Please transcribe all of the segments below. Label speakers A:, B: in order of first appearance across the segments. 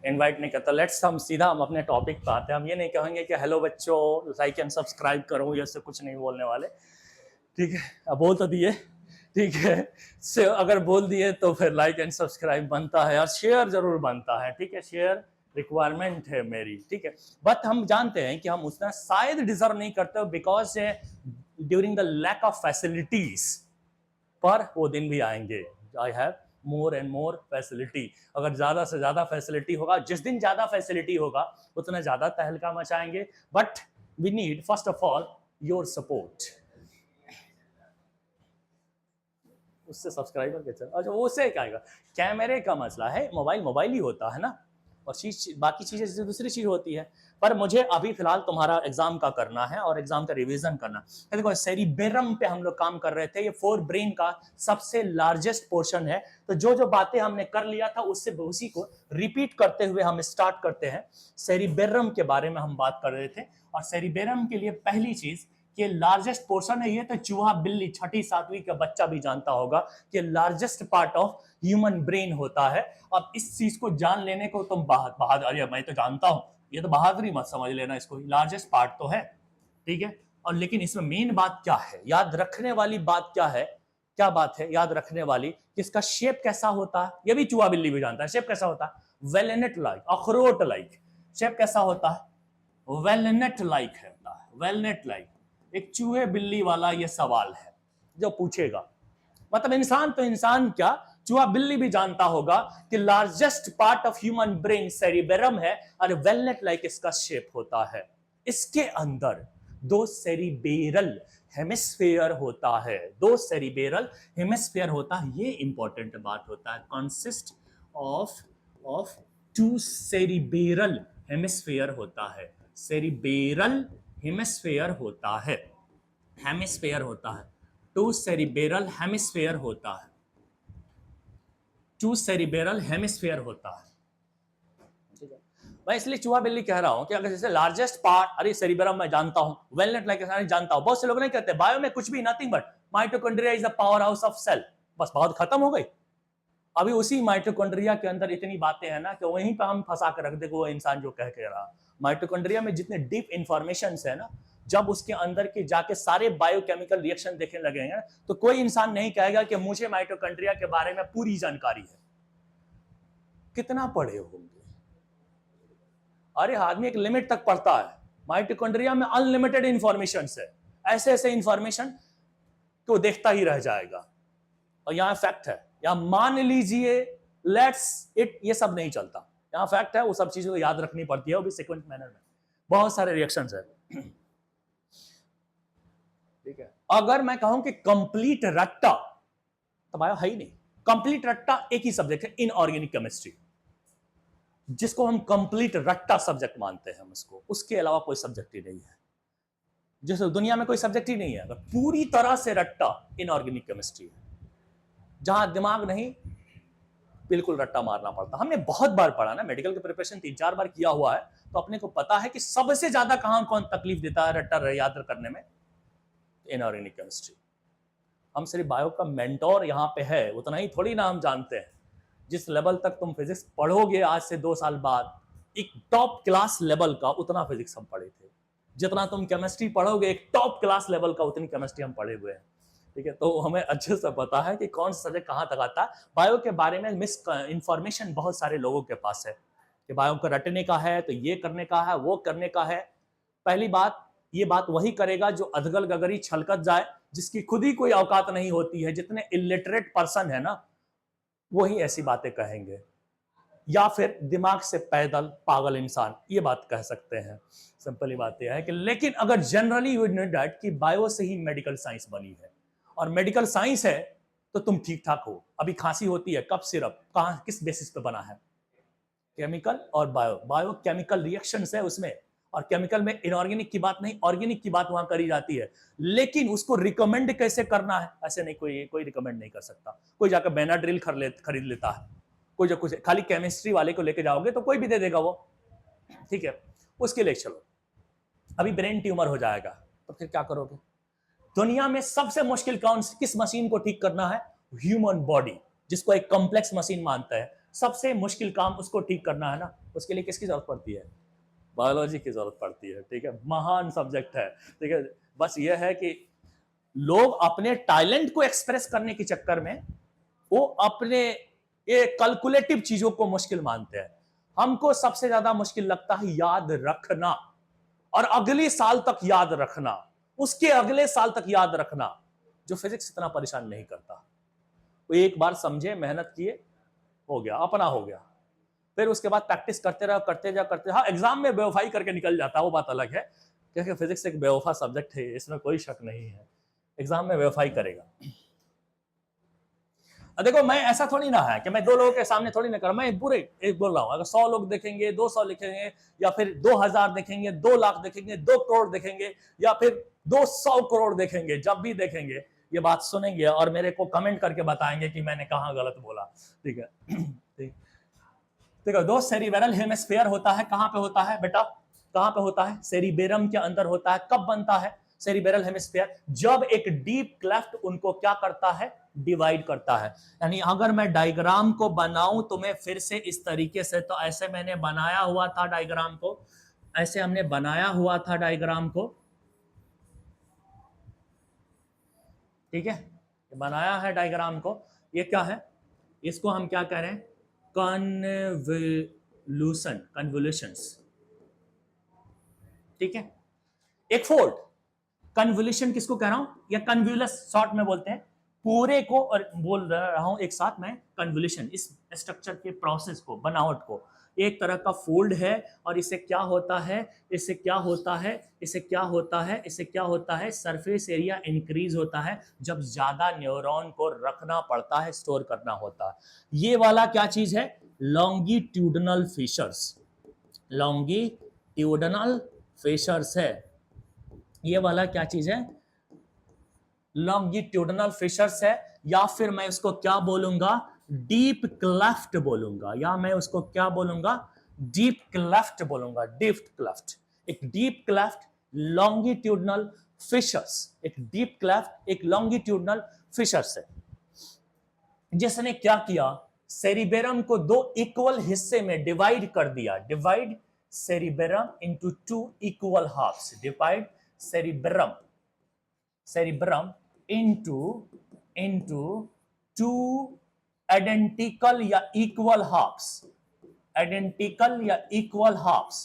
A: Invite नहीं करता। Let's हम अपने टॉपिक पे आते हैं। हम ये नहीं कहेंगे कि हेलो बच्चों लाइक एंड सब्सक्राइब करो, ये सब कुछ नहीं बोलने वाले, ठीक है। अब बोल तो दिए, ठीक है। से अगर बोल दिए तो फिर लाइक एंड सब्सक्राइब बनता है और शेयर जरूर बनता है, ठीक है। शेयर रिक्वायरमेंट है मेरी, ठीक है। बट हम जानते हैं कि हम उतना शायद डिजर्व नहीं करते because during the lack of facilities, पर वो दिन भी आएंगे। I have more and more facility. अगर ज्यादा से ज्यादा फैसिलिटी होगा, जिस दिन ज्यादा फैसिलिटी होगा उतना ज्यादा तहलका मचाएंगे। But we need first of all your support. उससे सब्सक्राइबर के चल, अच्छा उससे क्या आएगा? कैमरे का मसला है, मोबाइल मोबाइल ही होता है ना, और चीज बाकी चीजें दूसरी चीज होती है। पर मुझे अभी फिलहाल तुम्हारा एग्जाम का करना है और एग्जाम का रिवीजन करना है। देखो सेरिबेरम पे हम लोग काम कर रहे थे। ये फोर ब्रेन का सबसे लार्जेस्ट पोर्शन है। तो जो जो बातें हमने कर लिया था उससे उसी को रिपीट करते हुए हम स्टार्ट करते हैं। सेरिबेरम के बारे में हम बात कर रहे थे, और सेरिबेरम के लिए पहली चीज कि लार्जेस्ट पोर्शन है। ये तो चूहा बिल्ली छठी सातवीं का बच्चा भी जानता होगा कि largest part of human brain होता है। अब इस चीज को जान लेने को तुम बहादुर, अरे मैं तो जानता हूं, ये तो बहादुरी मत समझ लेना इसको। लार्जेस्ट पार्ट तो है, ठीक है। और लेकिन इसमें मेन बात क्या है, याद रखने वाली बात क्या है? क्या बात है याद रखने वाली? कि इसका शेप कैसा होता है, ये भी चूहा बिल्ली भी जानता है। शेप कैसा होता है? वेलनेट लाइक, अखरोट लाइक। शेप कैसा होता है? वेलनेट लाइक है, वेलनेट लाइक। एक चूहे बिल्ली वाला ये सवाल है जो पूछेगा। मतलब इंसान तो इंसान क्या, चूहा बिल्ली भी जानता होगा कि largest part of human brain cerebrum है, और वेलनेट लाइक इसका शेप होता है। इसके अंदर दो सेरिबेरल हेमिस्फेयर होता है, दो सेरिबेरल हेमिस्फेयर होता है। ये इंपॉर्टेंट बात होता है। कंसिस्ट ऑफ टू सेरिबेरल हेमिस्फेयर होता है। सेरिबेरल हेमिस्फेयर होता है, हेमिस्फेयर होता है। टू सेरिबेरल हेमिस्फेयर होता है, टू सेरिबेरल हेमिस्फेयर होता है, ठीक है। मैं इसलिए चूहा बिल्ली कह रहा हूं कि अगर जैसे लार्जेस्ट पार्ट, अरे सेरिबेरम मैं जानता हूं, वेलनेट लाइक जानता हूं। बहुत से लोग नहीं कहते बायो में कुछ भी, nothing but mitochondria is the power house of cell. बस बात खत्म हो गई। अभी उसी माइटोकॉन्ड्रिया के अंदर इतनी बातें हैं ना कि वहीं पे हम फंसा कर रख देंगे वो इंसान जो कह के रहा। माइटोकॉन्ड्रिया में जितने डीप इंफॉर्मेशन है ना, जब उसके अंदर के जाके सारे बायोकेमिकल रिएक्शन देखने लगेंगे तो कोई इंसान नहीं कहेगा कि मुझे माइटोकॉन्ड्रिया के बारे में पूरी जानकारी है। कितना पढ़े होंगे? अरे आदमी एक लिमिट तक पढ़ता है। माइटोकॉन्ड्रिया में अनलिमिटेड इंफॉर्मेशन है, ऐसे ऐसे इंफॉर्मेशन तो देखता ही रह जाएगा। और यहां फैक्ट है, यहां मान लीजिए लेट्स इट, ये सब नहीं चलता। यहां फैक्ट है, वो सब चीजों को याद रखनी पड़ती है, वो भी सीक्वेंस मैनर में। बहुत सारे रिएक्शंस है, ठीक है। अगर मैं कहूं कि कंप्लीट रट्टा, तो बायो है ही नहीं। कंप्लीट रट्टा एक ही सब्जेक्ट है, इनऑर्गेनिक केमिस्ट्री, जिसको हम कंप्लीट रट्टा सब्जेक्ट मानते हैं हम इसको। उसके अलावा कोई सब्जेक्ट ही नहीं है, जैसे दुनिया में कोई सब्जेक्ट ही नहीं है पूरी तरह से रट्टा। इनऑर्गेनिक केमिस्ट्री है, जहां दिमाग नहीं, बिल्कुल रट्टा मारना पड़ता। हमने बहुत बार पढ़ा ना, मेडिकल के प्रिपरेशन 3-4 बार किया हुआ है, तो अपने को पता है कि सबसे ज्यादा कहां कौन तकलीफ देता है रट्टा याद करने में। Inorganic chemistry. हम सिर्फ बायो का मेंटोर यहां पे है, उतना ही थोड़ी ना हम जानते हैं। जिस लेवल तक तुम फिजिक्स पढ़ोगे आज से 2 साल बाद, एक टॉप क्लास लेवल का, उतना फिजिक्स हम पढ़े थे। जितना तुम केमिस्ट्री पढ़ोगे एक टॉप क्लास लेवल का, उतनी केमिस्ट्री हम पढ़े हुए हैं, ठीक है। तो हमें अच्छे से पता है कि कौन सा सब्जेक्ट कहां तक आता है। बायो के बारे में मिस इंफॉर्मेशन बहुत सारे लोगों के पास है कि बायो को रटने का है तो ये करने का है, वो करने का है। पहली बात, ये बात वही करेगा जो अधगल गगरी छलकत जाए, जिसकी खुद ही कोई औकात नहीं होती है। जितने इलिटरेट पर्सन है ना, वही ऐसी बातें कहेंगे, या फिर दिमाग से पैदल पागल इंसान, ये बात कह सकते हैं। सिंपली बात यह है कि लेकिन अगर जनरली यू नो दैट कि बायो से ही मेडिकल साइंस बनी है, और मेडिकल साइंस है तो तुम ठीक ठाक हो। अभी खांसी होती है, कफ सिरप कहां किस बेसिस पे बना है? केमिकल और बायो, बायो केमिकल रिएक्शंस है उसमें। और केमिकल में इनऑर्गेनिक की बात नहीं, ऑर्गेनिक की बात वहां करी जाती है। लेकिन उसको रिकमेंड कैसे करना है, ऐसे नहीं, कोई रिकमेंड नहीं कर सकता। कोई जाकर बेनाड्रिल खरीद लेता है, कोई जो कुछ खाली केमिस्ट्री वाले को लेके जाओगे तो कोई भी दे देगा वो, ठीक है। उसके लिए चलो, अभी ब्रेन ट्यूमर हो जाएगा तो फिर क्या करोगे? दुनिया में सबसे मुश्किल किस मशीन को ठीक करना है? ह्यूमन बॉडी, जिसको एक कॉम्प्लेक्स मशीन मानता है। सबसे मुश्किल काम उसको ठीक करना है ना, उसके लिए किसकी जरूरत पड़ती है? बायोलॉजी की जरूरत पड़ती है, ठीक है। महान सब्जेक्ट है, ठीक है। बस यह है कि लोग अपने टैलेंट को एक्सप्रेस करने के चक्कर में वो अपने ये कैलकुलेटिव चीजों को मुश्किल मानते हैं। हमको सबसे ज्यादा मुश्किल लगता है याद रखना, और अगले साल तक याद रखना, उसके अगले साल तक याद रखना, जो फिजिक्स इतना परेशान नहीं करता। वो एक बार समझे, मेहनत किए, हो गया, अपना हो गया। फिर उसके बाद प्रैक्टिस करते रहो, करते। हाँ, एग्जाम में बेवफाई करके निकल जाता है, वो बात अलग है, क्योंकि फिजिक्स एक बेवफा सब्जेक्ट है, इसमें कोई शक नहीं है। एग्जाम में बेवफाई करेगा। देखो, मैं ऐसा थोड़ी ना है कि मैं दो लोगों के सामने थोड़ी ना कर, मैं पूरे एक बोल रहा हूं। अगर 100 लोग देखेंगे, 200 लिखेंगे, या फिर 2000 देखेंगे, 2 लाख देखेंगे, 2 करोड़ देखेंगे, या फिर 200 करोड़ देखेंगे, जब भी देखेंगे ये बात सुनेंगे और मेरे को कमेंट करके बताएंगे कि मैंने कहां गलत बोला, ठीक है। ठीक, देखो दोस्त, सेरिबेरल हेमिस्फीयर होता है, कहां पे होता है बेटा? कहां पे होता है? सेरिबेरम के अंदर होता है। कब बनता है सेरिबेरल हेमिस्फीयर? जब एक डीप क्लेफ्ट उनको क्या करता है? डिवाइड करता है। यानी अगर मैं डायग्राम को बनाऊं तो मैं फिर से इस तरीके से, तो ऐसे मैंने बनाया हुआ था डायग्राम को, ऐसे हमने बनाया हुआ था डायग्राम को, ठीक है, बनाया है डायग्राम को। ये क्या है? इसको हम क्या कह रहे हैं? कन्वोल्यूशंस, ठीक है। एक फोल्ड, कन्वोल्यूशन किसको कह रहा हूं? या कन्व्यूलस शॉर्ट में बोलते हैं पूरे को, और बोल रहा हूं एक साथ में कन्वोल्यूशन, इस स्ट्रक्चर के प्रोसेस को, बनावट को। एक तरह का फोल्ड है, और इसे क्या होता है? इससे क्या होता है? इससे क्या होता है? इससे क्या होता है? सरफेस एरिया इंक्रीज होता है जब ज्यादा न्यूरॉन को रखना पड़ता है, स्टोर करना होता है। ये वाला क्या चीज है? लॉन्गिट्यूडनल फिशर्स, लॉन्गिट्यूडनल फिशर्स है। ये वाला क्या चीज है? लॉन्गिट्यूडनल फिशर्स है, या फिर मैं उसको क्या बोलूंगा? डीप क्लेफ्ट बोलूंगा, या मैं उसको क्या बोलूंगा? डीप क्लेफ्ट बोलूंगा, डीप क्लेफ्ट। एक डीप क्लेफ्ट, लॉन्गिट्यूडनल फिशर्स, एक डीप क्लेफ्ट, एक लॉन्गिट्यूडनल फिशर्स है। जिसने क्या किया? सेरिबेरम को 2 इक्वल हिस्से में डिवाइड कर दिया। Divide cerebrum into 2 equal halves. Divide cerebrum into 2 identical या equal halves, identical या equal halves।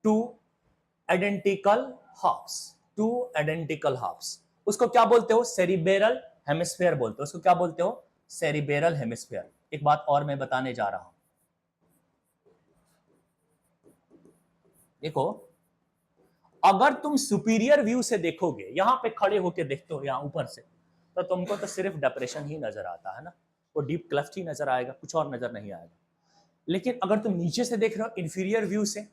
A: Two identical halves, उसको क्या बोलते हो? सेरिबेरल हेमिस्फीयर बोलते हो। उसको क्या बोलते हो? सेरिबेरल हेमिस्फीयर। एक बात और मैं बताने जा रहा हूं, देखो, अगर तुम सुपीरियर व्यू से देखोगे, यहां पे खड़े होके देखते हो यहां ऊपर से, तो तुमको तो सिर्फ डिप्रेशन ही नजर आता है ना, वो डीप क्लेफ्ट ही नजर आएगा, कुछ और नजर नहीं आएगा। लेकिन अगर तुम नीचे से देख रहे हो, इंफीरियर व्यू से,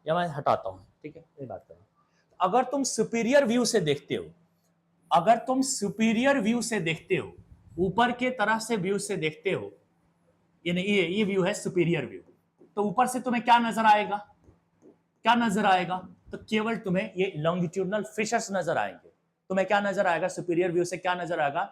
A: या मैं हटाता हूं, ठीक है, ये बात करो। अगर तुम सुपीरियर व्यू से देखते हो, अगर तुम सुपीरियर व्यू से देखते हो, ऊपर के तरफ से व्यू से देखते हो, ये व्यू है सुपीरियर व्यू, तो ऊपर से तुम्हें क्या नजर आएगा? क्या नजर आएगा? तो केवल तुम्हें ये लॉन्गिट्यूडनल फिशर्स नजर आएंगे। तुम्हें क्या नजर आएगा? सुपीरियर व्यू से क्या नजर आएगा?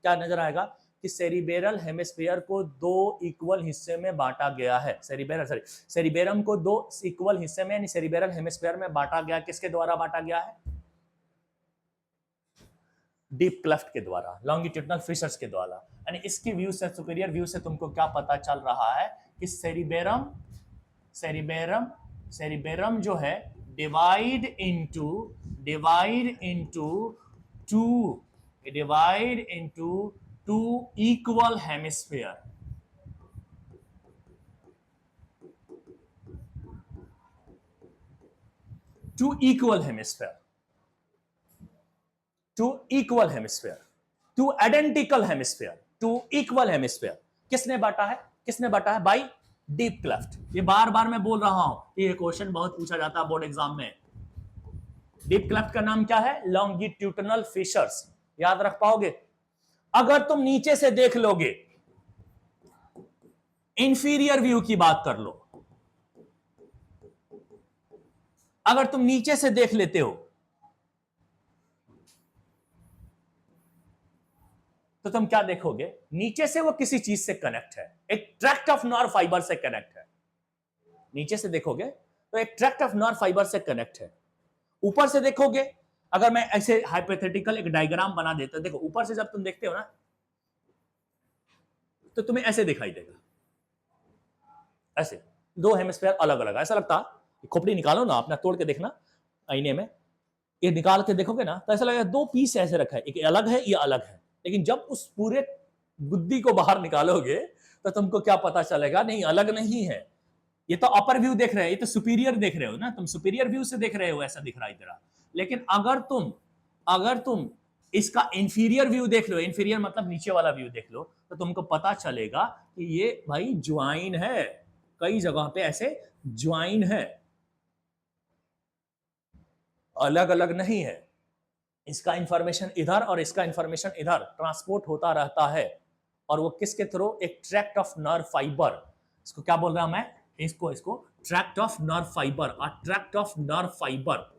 A: क्या नजर आएगा कि सेरिबेरल हेमिस्फीयर को 2 इक्वल हिस्से में बांटा गया है। सेरिबेरम को 2 इक्वल हिस्से में, यानी सेरिबेरल हेमिस्फीयर में बांटा गया। किसके द्वारा बांटा गया है? डीप क्लेफ्ट के द्वारा, लॉन्गिट्यूडनल फिशर्स के द्वारा। यानी इसकी व्यू से, सुपीरियर व्यू से तुमको क्या पता चल रहा है कि सेरिबेरम जो है divide into 2 equal hemisphere. Two equal hemisphere, 2 identical hemisphere, 2 equal hemisphere. किसने बांटा है? By deep cleft. ये बार बार मैं बोल रहा हूं, ये क्वेश्चन बहुत पूछा जाता है बोर्ड एग्जाम में। डीप क्लेफ्ट का नाम क्या है? Longitudinal fissures. याद रख पाओगे? अगर तुम नीचे से देख लोगे, इंफीरियर व्यू की बात कर लो, अगर तुम नीचे से देख लेते हो तो तुम क्या देखोगे? नीचे से वो किसी चीज से कनेक्ट है, एक ट्रैक्ट ऑफ नर्व फाइबर से कनेक्ट है। नीचे से देखोगे तो एक ट्रैक्ट ऑफ नर्व फाइबर से कनेक्ट है। ऊपर से देखोगे, अगर मैं ऐसे हाइपोथेटिकल एक डायग्राम बना देता, देखो ऊपर से जब तुम देखते हो ना तो तुम्हें ऐसे दिखाई देगा, ऐसे दो हेमिस्फीयर अलग अलग, ऐसा लगता खोपड़ी निकालो ना, अपना तोड़ के देखना आईने में, ये निकाल के देखोगे ना तो ऐसा लगेगा दो पीस ऐसे रखा है, एक अलग है ये अलग है। लेकिन जब उस पूरे बुद्धि को बाहर निकालोगे तो तुमको क्या पता चलेगा? नहीं, अलग नहीं है, ये तो अपर व्यू देख रहे हो, ये तो सुपीरियर देख रहे हो ना, तुम सुपीरियर व्यू से देख रहे हो, ऐसा दिख रहा है तेरा। लेकिन अगर तुम इसका इंफीरियर व्यू देख लो, इंफीरियर मतलब नीचे वाला व्यू देख लो, तो तुमको पता चलेगा कि ये भाई ज्वाइन है, कई जगह पे ऐसे ज्वाइन है, अलग अलग नहीं है। इसका इंफॉर्मेशन इधर और इसका इंफॉर्मेशन इधर ट्रांसपोर्ट होता रहता है, और वो किसके थ्रू? एक ट्रैक्ट ऑफ नर्व फाइबर। इसको क्या बोल रहा हूं मैं? इसको ट्रैक्ट ऑफ नर्व फाइबर, और ट्रैक्ट ऑफ नर्व फाइबर,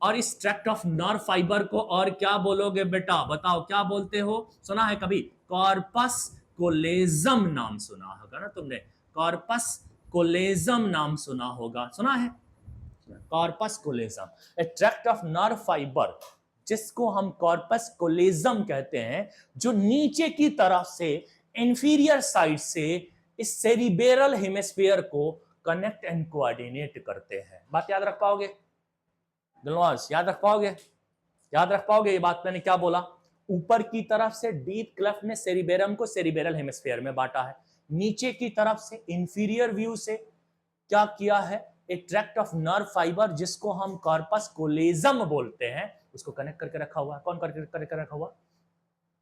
A: और इस ट्रैक्ट ऑफ नर्व फाइबर को और क्या बोलोगे बेटा? बताओ क्या बोलते हो? सुना है कभी कॉर्पस कोलेजम नाम सुना होगा ना तुमने? कॉर्पस कोलेजम नाम सुना होगा, सुना है? Corpus callosum, a tract of nerve fibre, जिसको हम कॉर्पस कोलेजम कहते हैं, जो नीचे की तरफ से इंफीरियर साइड से इस सेरिबेरल हेमिस्फीयर को कनेक्ट एंड कोऑर्डिनेट करते हैं। बात याद रख पाओगे? दिलवाज याद रख पाओगे? याद रख पाओगे ये बात मैंने क्या बोला? ऊपर की तरफ से डीप क्लेफ्ट में सेरिबेरम को सेरिबेरल हेमिस्फीयर में बांटा है, नीचे की तरफ से इंफीरियर व्यू से क्या किया है? एक ट्रैक्ट ऑफ नर्व फाइबर, जिसको हम कॉर्पस कोलेजम बोलते हैं, उसको कनेक्ट करके रखा हुआ है। कौन करके रखा हुआ?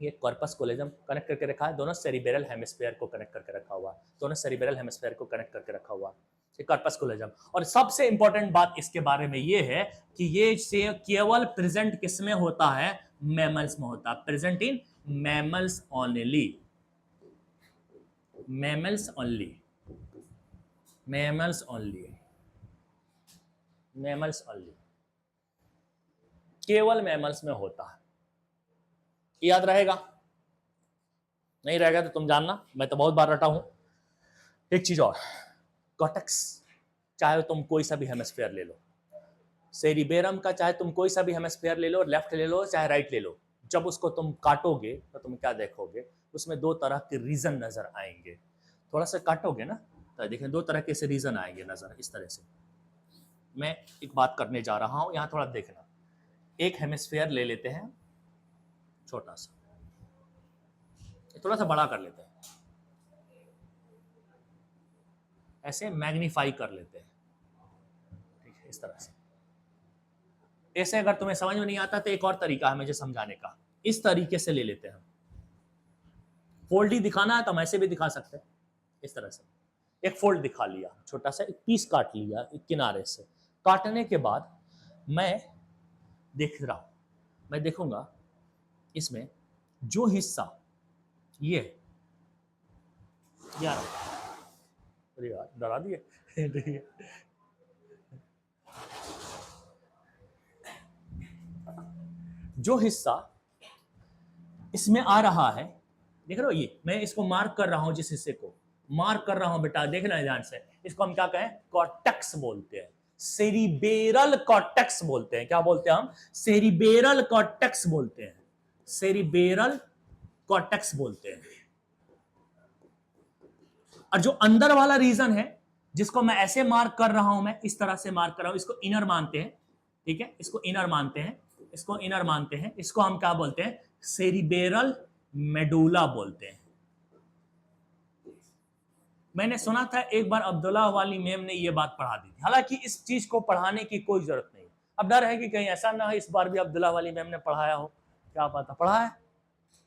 A: ये कॉर्पस कोलेजम कनेक्ट करके रखा है, दोनों सेरिबेरल हेमिस्फीयर को कनेक्ट करके रखा हुआ है, दोनों सेरिबेरल हेमिस्फीयर को कनेक्ट करके रखा हुआ है, कॉर्पस कोलेजम। और सबसे इंपॉर्टेंट बात इसके बारे में ये है कि ये से केवल प्रेजेंट किसमें होता है? मैमल्स में होता है, present in mammals only, mammals only, mammals only, mammals only, केवल मैमल्स में होता है। याद रहेगा? नहीं रहेगा तो तुम जानना, मैं तो बहुत बार रटा हूं। एक चीज और, कॉर्टेक्स, चाहे तुम कोई सा भी हेमिस्फीयर ले लो, सेरिबेरम का चाहे तुम कोई सा भी हेमिस्फीयर ले लो, लेफ्ट ले लो चाहे राइट ले लो, जब उसको तुम काटोगे तो तुम क्या देखोगे? उसमें दो तरह के रीजन नजर आएंगे। थोड़ा सा काटोगे ना तो देखें दो तरह के से रीजन आएंगे नजर, इस तरह से। मैं एक बात करने जा रहा हूं, यहां थोड़ा देखना। एक हेमिस्फीयर ले लेते हैं छोटा सा, थोड़ा सा बड़ा कर लेते हैं, ऐसे मैग्नीफाई कर लेते हैं, ठीक है, इस तरह से। ऐसे अगर तुम्हें समझ में नहीं आता तो एक और तरीका है मुझे समझाने का, इस तरीके से ले लेते हैं। फोल्ड ही दिखाना है तो हम ऐसे भी दिखा सकते हैं, इस तरह से। एक फोल्ड दिखा लिया, छोटा सा एक पीस काट लिया एक किनारे से। काटने के बाद मैं देख रहा हूं, मैं देखूंगा इसमें जो हिस्सा ये यार, अरे यार डरा दिए जो हिस्सा इसमें आ रहा है, देख रहे हो, ये मैं इसको मार्क कर रहा हूं, जिस हिस्से को मार्क कर रहा हूं बेटा, देखना ध्यान से, इसको हम क्या कहें? कॉर्टेक्स बोलते हैं, सेरिबेरल कॉर्टेक्स बोलते हैं। क्या बोलते हैं हम? सेरिबेरल कॉर्टेक्स बोलते हैं, सेरिबेरल कॉर्टेक्स बोलते हैं। और जो अंदर वाला रीजन है, जिसको मैं ऐसे मार्क कर रहा हूं, मैं इस तरह से मार्क कर रहा हूं, इसको इनर मानते हैं, ठीक है, इसको इनर मानते हैं, इसको इनर मानते हैं, इसको हम क्या बोलते हैं? सेरिबेरल मेडुला बोलते हैं। मैंने सुना था एक बार अब्दुल्ला वाली मैम ने ये बात पढ़ा दी थी, हालांकि इस चीज को पढ़ाने की कोई जरूरत नहीं। अब डर है कि कहीं ऐसा ना है इस बार भी अब्दुल्ला वाली मैम ने पढ़ाया हो, क्या पता। पढ़ा है?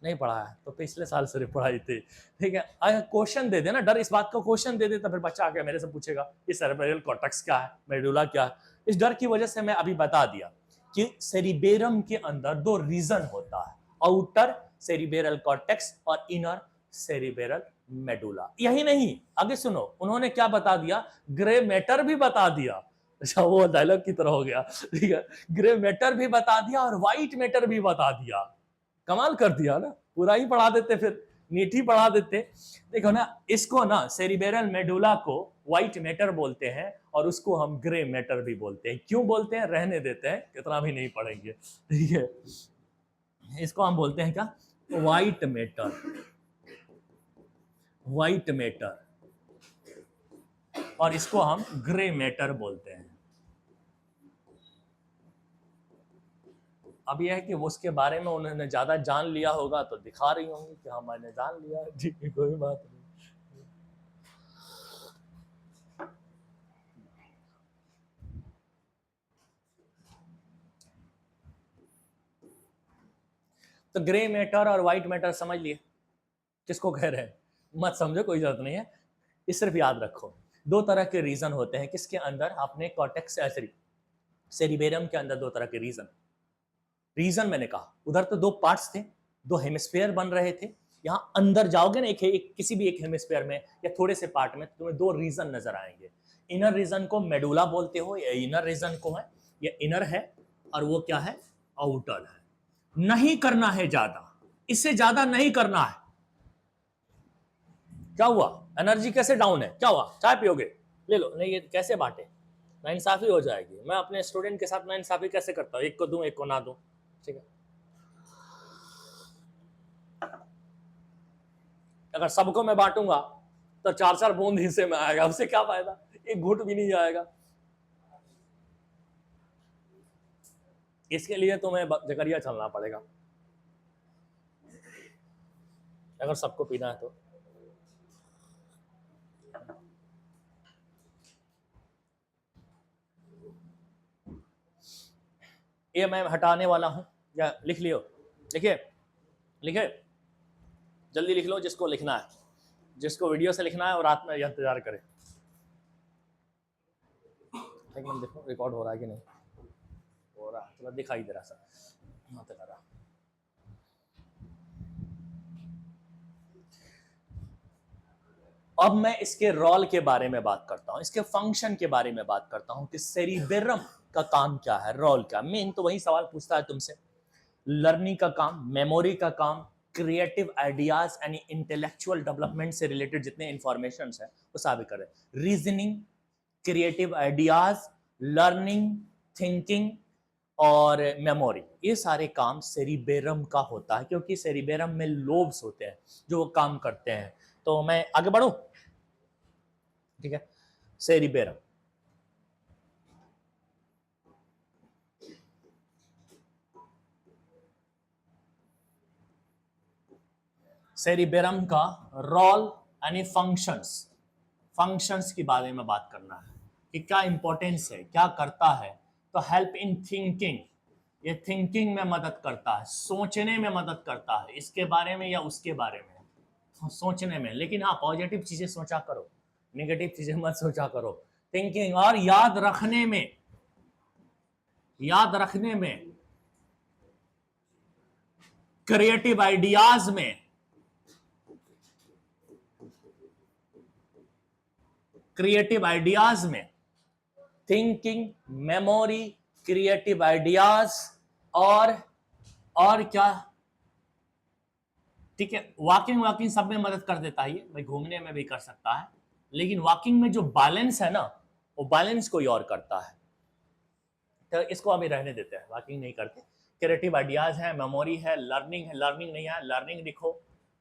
A: नहीं पढ़ा है तो पिछले साल से पढ़ाई थी, ठीक है। अगर क्वेश्चन दे देना, डर इस बात का क्वेश्चन दे दे तो फिर बच्चा आके मेरे से पूछेगा ये सेरेब्रल कॉर्टेक्स क्या है, मेडुला क्या है। इस डर की वजह से मैं अभी बता दिया कि सेरिबेरम के अंदर दो रीजन होता है, आउटर सेरिबेरल कॉर्टेक्स और इनर सेरिबेरल मेडुला। यही नहीं, आगे सुनो, उन्होंने क्या बता दिया, ग्रे मैटर भी बता दिया। अच्छा, वो डायलॉग की तरह हो गया, ठीक है, ग्रे मैटर भी बता दिया और व्हाइट मैटर भी बता दिया। कमाल कर दिया ना, पूरा ही पढ़ा देते, फिर नीट ही पढ़ा देते। देखो ना, इसको ना सेरिबेरल मेडुला को व्हाइट मैटर बोलते हैं और उसको हम ग्रे मैटर भी बोलते हैं। क्यों बोलते हैं, रहने देते हैं, कितना भी नहीं पढ़ेंगे, ठीक है। इसको हम बोलते हैं क्या, व्हाइट मैटर, व्हाइट मैटर, और इसको हम ग्रे मैटर बोलते हैं। अब यह है कि उसके बारे में उन्होंने ज्यादा जान लिया होगा तो दिखा रही होंगी कि हाँ मैंने जान लिया, ठीक है, कोई बात नहीं। तो ग्रे मैटर और व्हाइट मैटर समझ लिए किसको कह रहे हैं, मत समझो, कोई जरूरत नहीं है, ये सिर्फ याद रखो। दो तरह के रीजन होते हैं किसके अंदर, आपने कॉर्टेक्स सेरिबेरम के अंदर दो तरह के रीजन मैंने कहा, उधर तो दो पार्ट्स थे, दो हेमिस्फीयर बन रहे थे। यहाँ अंदर जाओगे ना, एक किसी भी एक हेमिस्फीयर में या थोड़े से पार्ट में, तो तुम्हें दो रीजन नजर आएंगे। इनर रीजन को मेडुला बोलते हो, या इनर रीजन को है, या इनर है, और वो क्या है, आउटर है। नहीं करना है ज्यादा, इससे ज्यादा नहीं करना है। क्या हुआ, एनर्जी कैसे डाउन है, क्या हुआ, चाय पियोगे, ले लो, नहीं ये कैसे बांटे, नाइंसाफी हो जाएगी। मैं अपने स्टूडेंट के साथ नाइंसाफी कैसे करता हूँ, एक को दूं एक को ना दूं, ठीक है। अगर सबको मैं बांटूंगा तो 4-4 बूंद हिस्से में आएगा, उससे क्या फायदा, एक घुट भी नहीं जाएगा। इसके लिए तुम्हें जकरिया चलना पड़ेगा, अगर सबको पीना है तो। ये मैं हटाने वाला हूं, या लिख लियो, लिखिए लिखिए, जल्दी लिख लो जिसको लिखना है, जिसको वीडियो से लिखना है और रात में इंतजार करे। एक मिनट देखो रिकॉर्ड हो रहा है कि नहीं हो रहा, थोड़ा दिखाई दे रहा सर, हाँ तो रहा। अब मैं इसके रोल के बारे में बात करता हूं, इसके फंक्शन के बारे में बात करता हूं कि सेरिबेरम का काम क्या है, रोल क्या। मेन तो वही सवाल पूछता है तुमसे, लर्निंग का काम, मेमोरी का काम, क्रिएटिव आइडियाज यानी इंटेलेक्चुअल डेवलपमेंट से रिलेटेड जितने इंफॉर्मेशन है वो साबित करे। Reasoning, creative ideas, learning, thinking और मेमोरी, ये सारे काम सेरिबेरम का होता है, क्योंकि सेरिबेरम में लोब्स होते हैं जो वो काम करते हैं। तो मैं आगे बढ़ूं, ठीक है। सेरिबेरम, सेरिबेरम का रोल यानी फंक्शंस, फंक्शंस के बारे में बात करना है कि क्या इंपॉर्टेंस है, क्या करता है। तो हेल्प इन थिंकिंग, ये थिंकिंग में मदद करता है, सोचने में मदद करता है, इसके बारे में या उसके बारे में सोचने में। लेकिन हाँ, पॉजिटिव चीजें सोचा करो, नेगेटिव चीजें मत सोचा करो। थिंकिंग और याद रखने में, याद रखने में, क्रिएटिव आइडियाज में, क्रिएटिव आइडियाज में, थिंकिंग, मेमोरी, क्रिएटिव आइडियाज और क्या, ठीक है। वॉकिंग वॉकिंग सब में मदद कर देता है ये, भाई घूमने में भी कर सकता है, लेकिन वॉकिंग में जो बैलेंस है ना, वो बैलेंस कोई और करता है, तो इसको अभी रहने देते हैं, वॉकिंग नहीं करते। क्रिएटिव आइडियाज है, मेमोरी है, लर्निंग नहीं है, लर्निंग लिखो,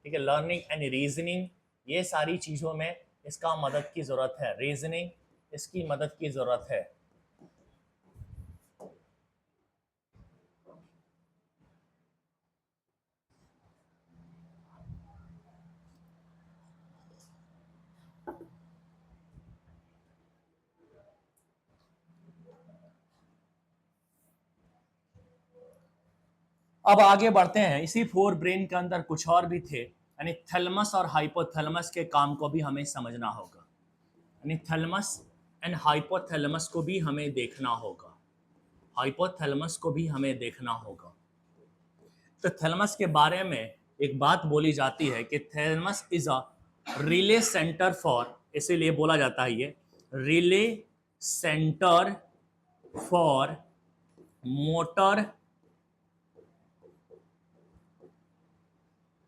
A: ठीक है। लर्निंग एंड रीजनिंग, ये सारी चीजों में इसका मदद की जरूरत है, रीजनिंग इसकी मदद की जरूरत है। अब आगे बढ़ते हैं, इसी फोर ब्रेन के अंदर कुछ और भी थे, यानी थैलेमस और हाइपोथैलेमस के काम को भी हमें समझना होगा, यानी थैलेमस एंड हाइपोथैलेमस को भी हमें देखना होगा, हाइपोथैलेमस को भी हमें देखना होगा। तो थैलमस के बारे में एक बात बोली जाती है कि thalamus is a relay centre for, इसीलिए बोला जाता है ये relay centre for motor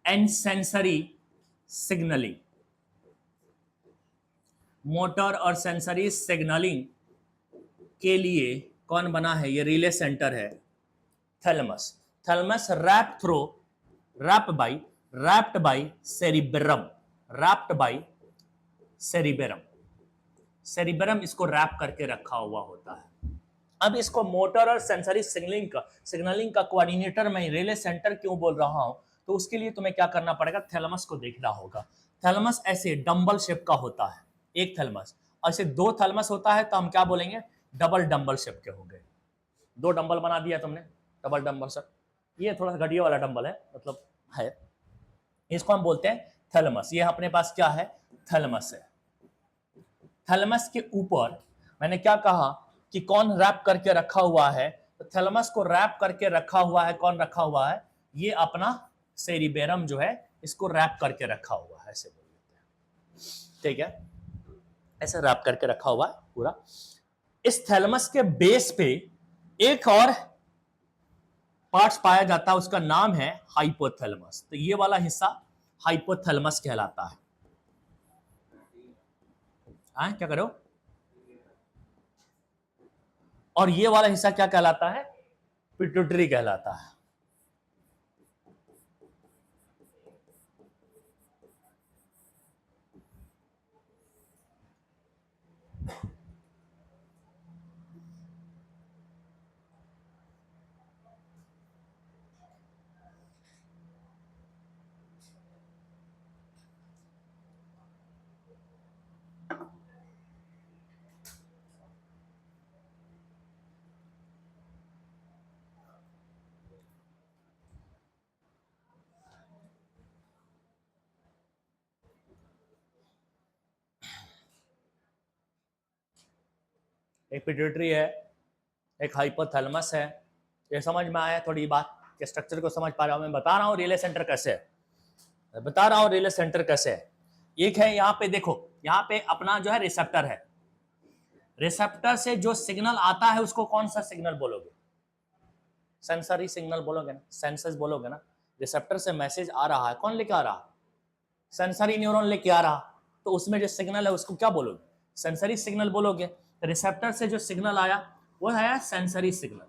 A: and sensory signalling. Motor और सेंसरी सिग्नलिंग के लिए कौन बना है? ये रिले सेंटर है thalamus. Thalamus wrapped by cerebrum, wrapped by cerebrum. Cerebrum इसको रैप करके रखा हुआ होता है। अब इसको मोटर और सेंसरी सिग्नलिंग का कोऑर्डिनेटर मैं रिले सेंटर क्यों बोल रहा हूं? तो उसके लिए तुम्हें क्या करना पड़ेगा? थैलमस को देखना होगा। थैलमस ऐसे डंबल शेप का होता है, एक थैलमस। ऐसे दो थैलमस होता है तो हम क्या बोलेंगे? डबल डंबल शेप के हो गए। दो डंबल बना दिया तुमने, डबल डंबल शेप। ये थोड़ा सा घटिया वाला डंबल है, मतलब है, इसको हम बोलते हैं थैलमस। ये अपने पास क्या है? थैलमस है। थैलमस के ऊपर मैंने क्या कहा कि कौन रैप करके रखा हुआ है? तो थैलमस को रैप करके रखा हुआ है, कौन रखा हुआ है? ये अपना सेरिबेरम जो है, इसको रैप करके रखा हुआ है, ऐसे बोल देते हैं, ठीक है? ऐसे रैप करके रखा हुआ है पूरा। इस थैलमस के बेस पे एक और पार्ट्स पाया जाता है, उसका नाम है हाइपोथैलेमस। तो ये वाला हिस्सा हाइपोथैलेमस कहलाता है। क्या करो? और ये वाला हिस्सा क्या कहलाता है? पिट्यूटरी कहलाता है। एक पिट्यूटरी है, एक हाइपोथैलेमस है। ये समझ में आया थोड़ी बात के स्ट्रक्चर को समझ पा रहा हूं? मैं बता रहा हूं रिले सेंटर कैसे है, मैं बता रहा हूं रिले सेंटर कैसे है। एक है यहाँ पे, देखो यहाँ पे अपना जो है रिसेप्टर है। रिसेप्टर से जो सिग्नल आता है उसको कौन सा सिग्नल बोलोगे? सेंसरी सिग्नल बोलोगे ना, सेंसस बोलोगे ना। रिसेप्टर से मैसेज आ रहा है, कौन लेके आ रहा? सेंसरी न्यूरॉन लेके आ रहा। तो उसमें जो सिग्नल है उसको क्या बोलोगे? सेंसरी सिग्नल बोलोगे। रिसेप्टर से जो सिग्नल आया वो है सेंसरी सिग्नल।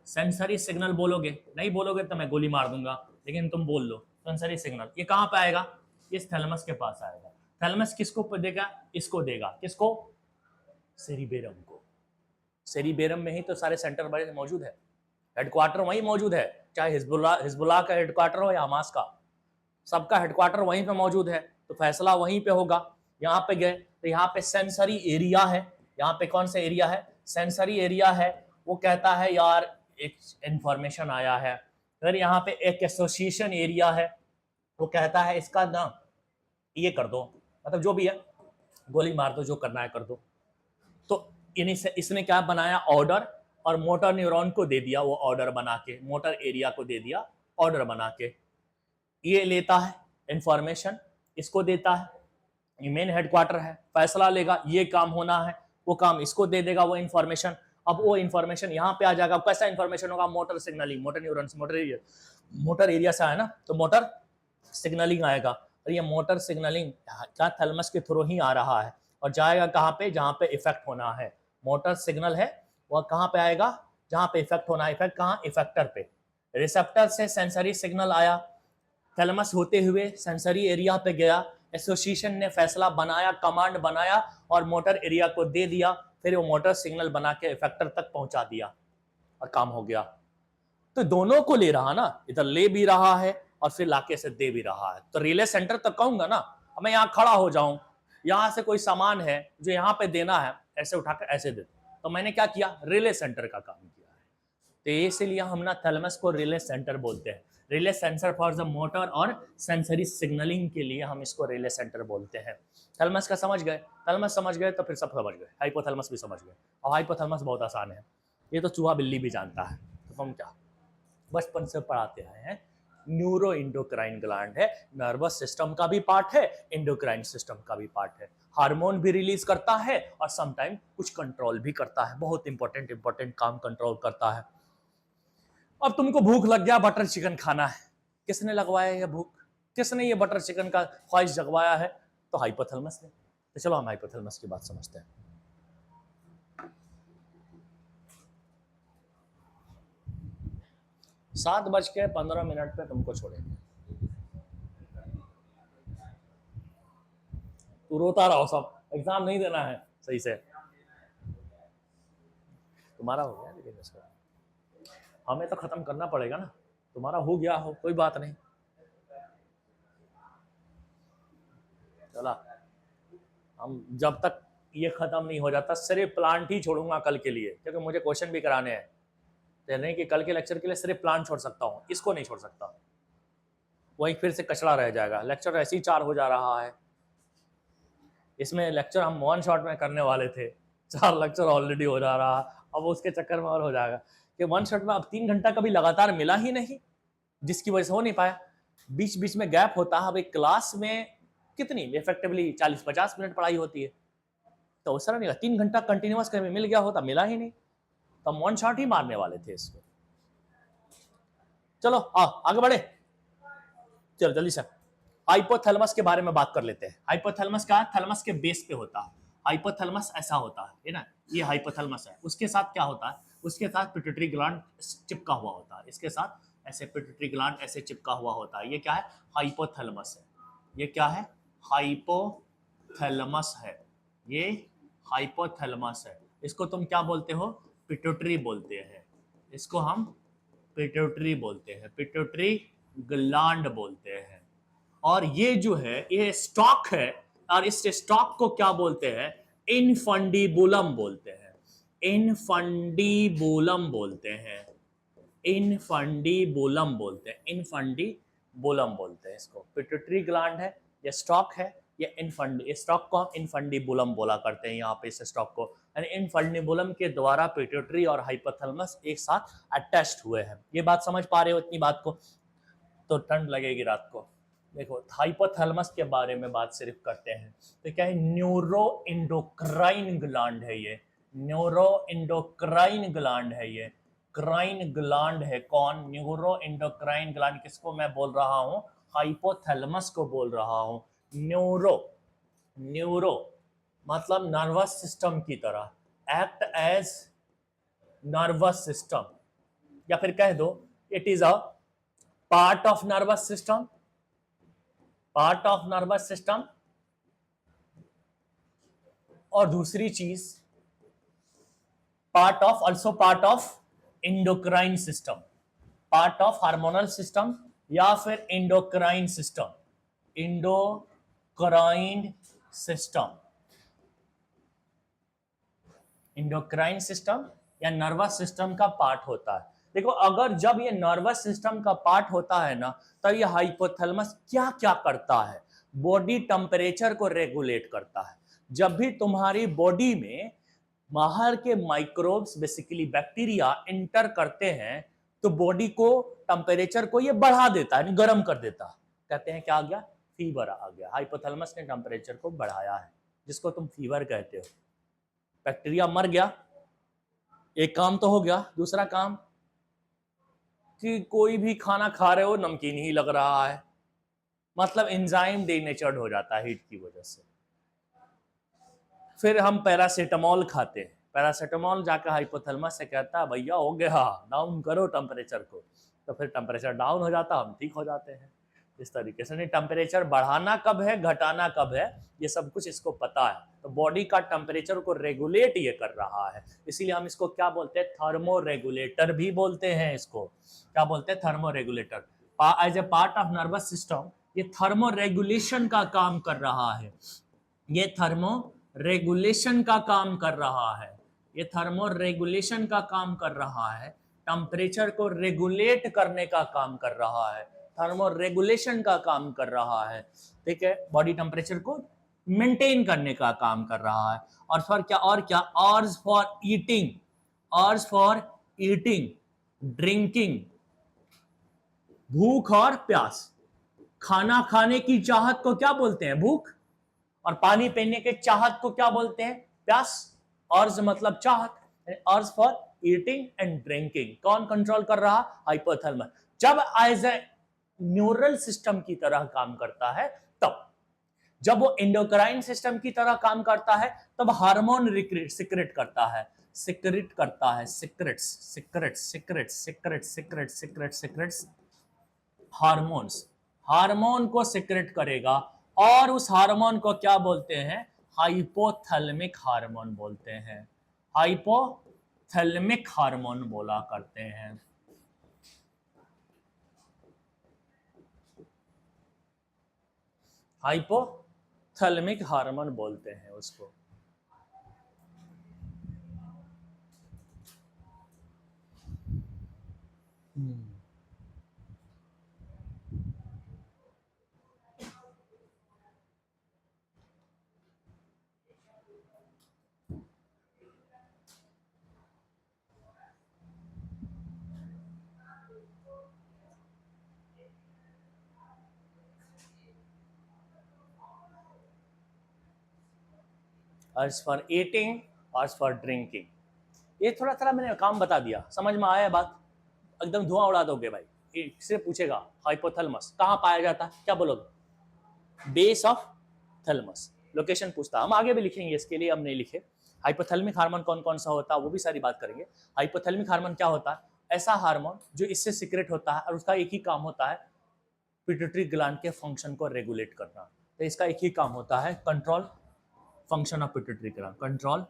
A: सेंसरी सिग्नल बोलोगे, नहीं बोलोगे तो मैं गोली मार दूंगा, लेकिन तुम बोल लो सेंसरी सिग्नल। ये कहां पे आएगा? इस थैलेमस के पास आएगा। थैलेमस किसको देगा? इसको देगा। किसको? सेरिबेरम को। सेरिबेरम में ही तो सारे सेंटर बड़े मौजूद है, हेडक्वार्टर वहीं मौजूद है। चाहे हिजबुल्लाह का हेडक्वार्टर हो या हमास का, सबका हेडक्वार्टर वहीं पे मौजूद है, तो फैसला वहीं पे होगा। यहाँ पे गए तो यहाँ पे सेंसरी एरिया है। यहाँ पे कौन सा एरिया है? सेंसरी एरिया है। वो कहता है यार एक इंफॉर्मेशन आया है। अगर यहाँ पे एक एसोसिएशन एरिया है, वो कहता है इसका ना ये कर दो, मतलब जो भी है गोली मार दो, जो करना है कर दो। तो इन्हीं से इसने क्या बनाया? ऑर्डर, और मोटर न्यूरॉन को दे दिया वो ऑर्डर बना के, मोटर एरिया को दे दिया ऑर्डर बना के। ये लेता है इंफॉर्मेशन, इसको देता है, ये मेन हेडक्वार्टर है, फैसला लेगा ये काम होना है, वो काम इसको दे देगा वो इंफॉर्मेशन। अब वो इंफॉर्मेशन यहाँ पे आ जाएगा। कैसा इंफॉर्मेशन होगा? Motor signalling, motor neurons, motor area से है ना, तो मोटर सिग्नलिंग आएगा। और ये मोटर सिग्नलिंग क्या थैलेमस के थ्रू ही आ रहा है, और जाएगा कहाँ पे? जहाँ पे इफेक्ट होना है। मोटर सिग्नल है वह कहाँ पे आएगा? जहाँ पे इफेक्ट होना है। इफेक्ट कहाँ? इफेक्टर पे। रिसेप्टर से सेंसरी सिग्नल आया, थैलेमस होते हुए सेंसरी एरिया पे गया, एसोसिएशन ने फैसला बनाया, कमांड बनाया और मोटर एरिया को दे दिया। फिर वो मोटर सिग्नल बना के इफेक्टर तक पहुंचा दिया और काम हो गया। तो दोनों को ले रहा ना, इधर ले भी रहा है और फिर लाके से दे भी रहा है। तो रिले सेंटर तक कहूंगा ना। अब मैं यहाँ खड़ा हो जाऊं, यहाँ से कोई सामान है जो यहाँ पे देना है, ऐसे उठाकर ऐसे दे, तो मैंने क्या किया? रिले सेंटर का काम किया है। तो इसीलिए हम ना थैलेमस को रिले सेंटर बोलते हैं। Relay centre for the motor और सेंसरी सिग्नलिंग के लिए हम इसको रिले सेंटर बोलते हैं। थैलेमस का समझ गए? थैलेमस समझ गए तो फिर सब समझ गए। हाइपोथैलेमस भी समझ गए। और हाइपोथैलेमस बहुत आसान है, ये तो चूहा बिल्ली भी जानता है, तो हम क्या। बचपन से पढ़ाते आए हैं, न्यूरो इंडोक्राइन ग्लैंड है, नर्वस सिस्टम का भी पार्ट है, इंडोक्राइन सिस्टम का भी पार्ट है, हार्मोन भी रिलीज करता है और समटाइम कुछ कंट्रोल भी करता है, बहुत इंपॉर्टेंट काम कंट्रोल करता है। अब तुमको भूख लग गया, बटर चिकन खाना है, किसने लगवाया ये भूख, किसने ये बटर चिकन का ख्वाहिश जगवाया है? तो हाइपोथैलेमस ने। तो चलो हम हाइपोथैलेमस की बात समझते हैं। 7:15 पे तुमको छोड़ेंगे। तू रोता रहो, सब एग्जाम नहीं देना है सही से। तुम्हारा हो गया, लेकिन इसका हमें तो खत्म करना पड़ेगा ना। तुम्हारा हो गया हो कोई बात नहीं, चला हम जब तक ये खत्म नहीं हो जाता सिर्फ प्लांट ही छोड़ूंगा कल के लिए, क्योंकि मुझे क्वेश्चन भी कराने हैं। तो नहीं कि कल के लेक्चर के लिए सिर्फ प्लांट छोड़ सकता हूँ, इसको नहीं छोड़ सकता, वही फिर से कचरा रह जाएगा। लेक्चर ऐसे ही 4 हो जा रहा है, इसमें लेक्चर हम 1 शॉट में करने वाले थे, 4 लेक्चर ऑलरेडी हो जा रहा, अब उसके चक्कर में और हो जाएगा कि 1 शॉट में अब 3 घंटा कभी लगातार मिला ही नहीं, जिसकी वजह से हो नहीं पाया, बीच बीच में गैप होता है। अब एक क्लास में कितनी इफेक्टिवली 40-50 मिनट पढ़ाई होती है, तो उस तरह नहीं, 3 घंटा कंटिन्यूअस कहीं मिल गया होता, मिला ही नहीं, तो हम 1 शॉट ही मारने वाले थे इसको। चलो आगे बढ़े, चलो जल्दी से हाइपोथैलेमस के बारे में बात कर लेते हैं। हाइपोथैलेमस का थैलेमस के बेस पे होता है, हाइपोथैलेमस ऐसा होता है ना, ये हाइपोथैलेमस है, उसके साथ क्या होता है, उसके साथ पिट्यूटरी ग्लैंड चिपका हुआ होता है, इसके साथ ऐसे पिट्यूटरी ग्लैंड ऐसे चिपका हुआ होता है। ये क्या है? हाइपोथैलेमस है। ये क्या है? हाइपोथैलेमस है, ये हाइपोथैलेमस है। इसको तुम क्या बोलते हो? पिट्यूटरी बोलते हैं, इसको हम पिट्यूटरी बोलते हैं, पिट्यूटरी ग्लैंड बोलते हैं। और ये जो है ये स्टॉक है, और इस स्टॉक को क्या बोलते हैं? इनफंडीबुलम बोलते हैं, इनफंडीबुलम बोलते हैं, इनफंडीबुलम बोलते हैं, इनफंडीबुलम बोलते हैं इसको। पिट्यूटरी ग्लैंड है, ये स्टॉक है, ये इनफंडी, स्टॉक को हम इनफंडीबुलम बोला करते हैं यहाँ पे इस स्टॉक को। यानी इनफंडीबुलम के द्वारा पिट्यूटरी और हाइपोथैलेमस एक साथ अटैच्ड हुए हैं। ये बात समझ पा रहे हो इतनी बात को? तो ठंड लगेगी रात को। देखो हाइपोथैलेमस के बारे में बात सिर्फ करते हैं, तो क्या है? न्यूरो इंडोक्राइन ग्लैंड है ये, न्यूरो इंडोक्राइन ग्लैंड है ये, क्राइन ग्लैंड है कौन? Neuro endocrine gland. किसको मैं बोल रहा हूं? हाइपोथैलेमस को बोल रहा हूं। न्यूरो, न्यूरो मतलब नर्वस सिस्टम की तरह, एक्ट एज नर्वस सिस्टम, या फिर कह दो it is a part of nervous system, part of nervous system. और दूसरी चीज part of, also part of endocrine system, part of hormonal system या फिर endocrine system, endocrine system, endocrine system या नर्वस सिस्टम का पार्ट होता है। देखो अगर जब ये नर्वस सिस्टम का पार्ट होता है ना, तो ये हाइपोथैलेमस क्या क्या करता है? बॉडी टेम्परेचर को रेगुलेट करता है। जब भी तुम्हारी बॉडी में बाहर के माइक्रोब्स, बेसिकली बैक्टीरिया इंटर करते हैं, तो बॉडी को टेम्परेचर को ये बढ़ा देता है, गर्म कर देता है। कहते हैं क्या आ गया? फीवर आ गया। हाइपोथैलेमस ने टेम्परेचर को बढ़ाया है, जिसको तुम फीवर कहते हो। बैक्टीरिया मर गया, एक काम तो हो गया। दूसरा काम कि कोई भी खाना खा रहे हो नमकीन ही लग रहा है, मतलब एंजाइम डीनेचर्ड हो जाता है हीट की वजह से। फिर हम पैरासीटामोल खाते हैं, पैरासीटामोल जाकर हाइपोथैलेमस से कहता है भैया हो गया, डाउन करो टेम्परेचर को, तो फिर टेम्परेचर डाउन हो जाता, हम ठीक हो जाते हैं। इस तरीके से नहीं, टेम्परेचर बढ़ाना कब है, घटाना कब है, ये सब कुछ इसको पता है। तो बॉडी का टेम्परेचर को रेगुलेट ये कर रहा है, इसीलिए हम इसको क्या बोलते हैं? थर्मो रेगुलेटर भी बोलते हैं इसको। क्या बोलते हैं? Thermo regulator. As a part of nervous system ये थर्मो रेगुलेशन का काम कर रहा है, ये थर्मो रेगुलेशन का काम कर रहा है, ये थर्मो रेगुलेशन का काम कर रहा है, टेम्परेचर को रेगुलेट करने का काम कर रहा है, थर्मो रेगुलेशन का काम कर रहा है। ठीक है, बॉडी टेम्परेचर को मेंटेन करने का काम कर रहा है। और फॉर क्या, और क्या? Urge for eating, urge for eating, drinking, भूख और प्यास। खाना खाने की चाहत को क्या बोलते हैं? भूख। और पानी पीने के चाहत को क्या बोलते हैं? प्यास। अर्ज मतलब चाहत, urge for eating and drinking. कौन कंट्रोल कर रहा? हाइपोथैलेमस। जब एज ए न्यूरल सिस्टम की तरह काम करता है तब, जब वो एंडोक्राइन सिस्टम की तरह काम करता है तब हार्मोन सिक्रेट करता है, सिक्रेट करता है, secretes secretes secretes secretes secretes secretes secretes, hormones, hormone को सिक्रेट करेगा। और उस हार्मोन को क्या बोलते हैं? हाइपोथैलेमिक हार्मोन बोलते हैं। हाइपोथैलेमिक हार्मोन बोला करते हैं। हाइपोथैलेमिक हार्मोन बोलते हैं उसको। Urge for eating, urge for drinking. ये थोड़ा थोड़ा मैंने काम बता दिया, समझ में आया बात? एकदम धुआं उड़ा दोगे भाई। इससे पूछेगा हाइपोथैलेमस कहाँ पाया जाता है, क्या बोलोगे? बेस ऑफ थैलेमस, लोकेशन पूछता। हम आगे भी लिखेंगे, इसके लिए हम नहीं लिखे। हाइपोथैलेमिक हार्मोन कौन कौन सा होता है वो भी सारी बात करेंगे। हाइपोथैलेमिक हार्मोन क्या होता है? ऐसा हार्मोन जो इससे सीक्रेट होता है और उसका एक ही काम होता है पिट्यूटरी ग्लैंड के फंक्शन को रेगुलेट करना। तो इसका एक ही काम होता है control function of pituitary gland, control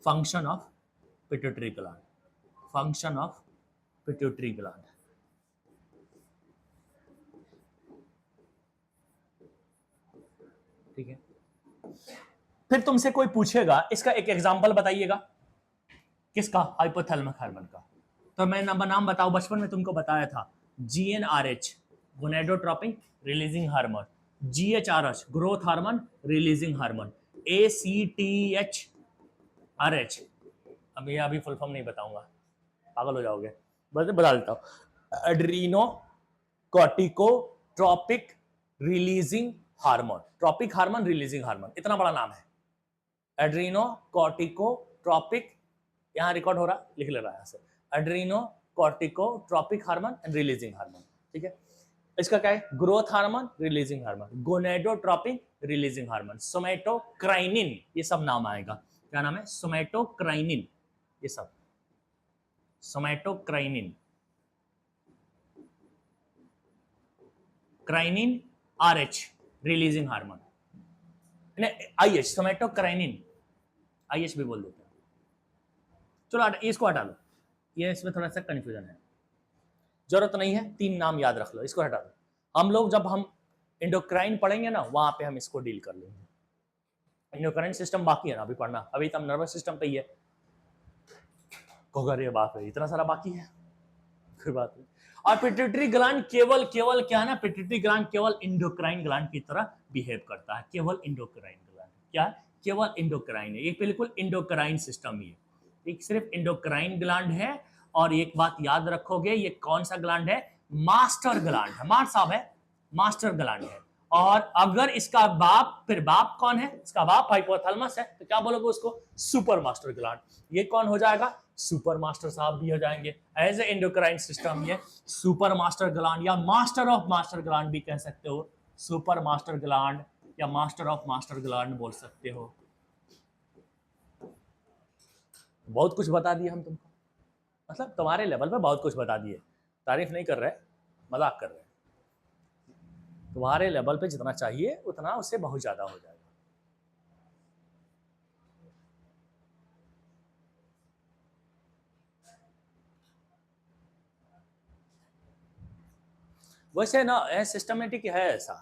A: function of pituitary gland, function of pituitary gland. ठीक है, फिर तुमसे कोई पूछेगा इसका एक एग्जांपल बताइएगा, किसका? हाइपोथैलेमिक हार्मोन का। तो मैं नाम बताओ, बचपन में तुमको बताया था। GnRH gonadotropin releasing hormone, GHRH growth hormone releasing hormone, ACTHRH, अभी फुल फॉर्म नहीं बताऊंगा, पागल हो जाओगे, बता देता हूं। Adrenocorticotropic releasing hormone, tropic hormone releasing hormone, इतना बड़ा नाम है। एड्रीनो कॉर्टिकोट्रोपिक, यहां रिकॉर्ड हो रहा, लिख ले रहा है ऐसे, adrenocorticotropic hormone and releasing hormone. ठीक है, इसका क्या है? Growth hormone releasing hormone, gonadotropin releasing hormone, somatocrinin, ये सब नाम आएगा। क्या नाम है? सोमेटोक्राइनिन, ये सब सोमेटोक्राइनिन, क्राइनिन RH releasing hormone, IH सोमेटोक्राइनिन, IH भी बोल देते हैं। चलो इसको हटा लो, ये इसमें थोड़ा सा कंफ्यूजन है, जरूरत नहीं है, 3 नाम याद रख लो, इसको हटा दो। हम लोग जब हम एंडोक्राइन पढ़ेंगे ना, वहां पे हम इसको डील कर लेंगे। एंडोक्राइन सिस्टम बाकी है ना अभी पढ़ना, अभी तो हम नर्वस सिस्टम पे ही है। अरे बाप रे, इतना सारा बाकी है, कोई बात नहीं। और पिट्यूटरी ग्लैंड केवल क्या है ना, पिट्यूटरी ग्लैंड केवल एंडोक्राइन ग्लैंड की तरह बिहेव करता है, केवल एंडोक्राइन ग्लैंड। क्या है? केवल एंडोक्राइन है, ये बिल्कुल एंडोक्राइन सिस्टम ही है, एक सिर्फ एंडोक्राइन ग्लैंड है। और एक बात याद रखोगे, ये कौन सा ग्लैंड है? मास्टर ग्लैंड है, मार साहब है, मास्टर ग्लैंड है। और अगर इसका बाप, फिर बाप कौन है? इसका बाप हाइपोथैलेमस है, तो क्या बोलोगे उसको? Super master gland. ये कौन हो जाएगा? सुपर मास्टर साहब भी हो जाएंगे। एज ए एंडोक्राइन सिस्टम ये सुपर मास्टर ग्लैंड या मास्टर ऑफ मास्टर ग्लैंड भी कह सकते हो, सुपर मास्टर ग्लैंड या मास्टर ऑफ मास्टर ग्लैंड बोल सकते हो। बहुत कुछ बता दिया हम तुमको, मतलब तुम्हारे लेवल पे बहुत कुछ बता दिए, तारीफ नहीं कर रहे, मजाक कर रहे। तुम्हारे लेवल पे जितना चाहिए उतना, उससे बहुत ज्यादा हो जाएगा। वैसे ना सिस्टमेटिक है ऐसा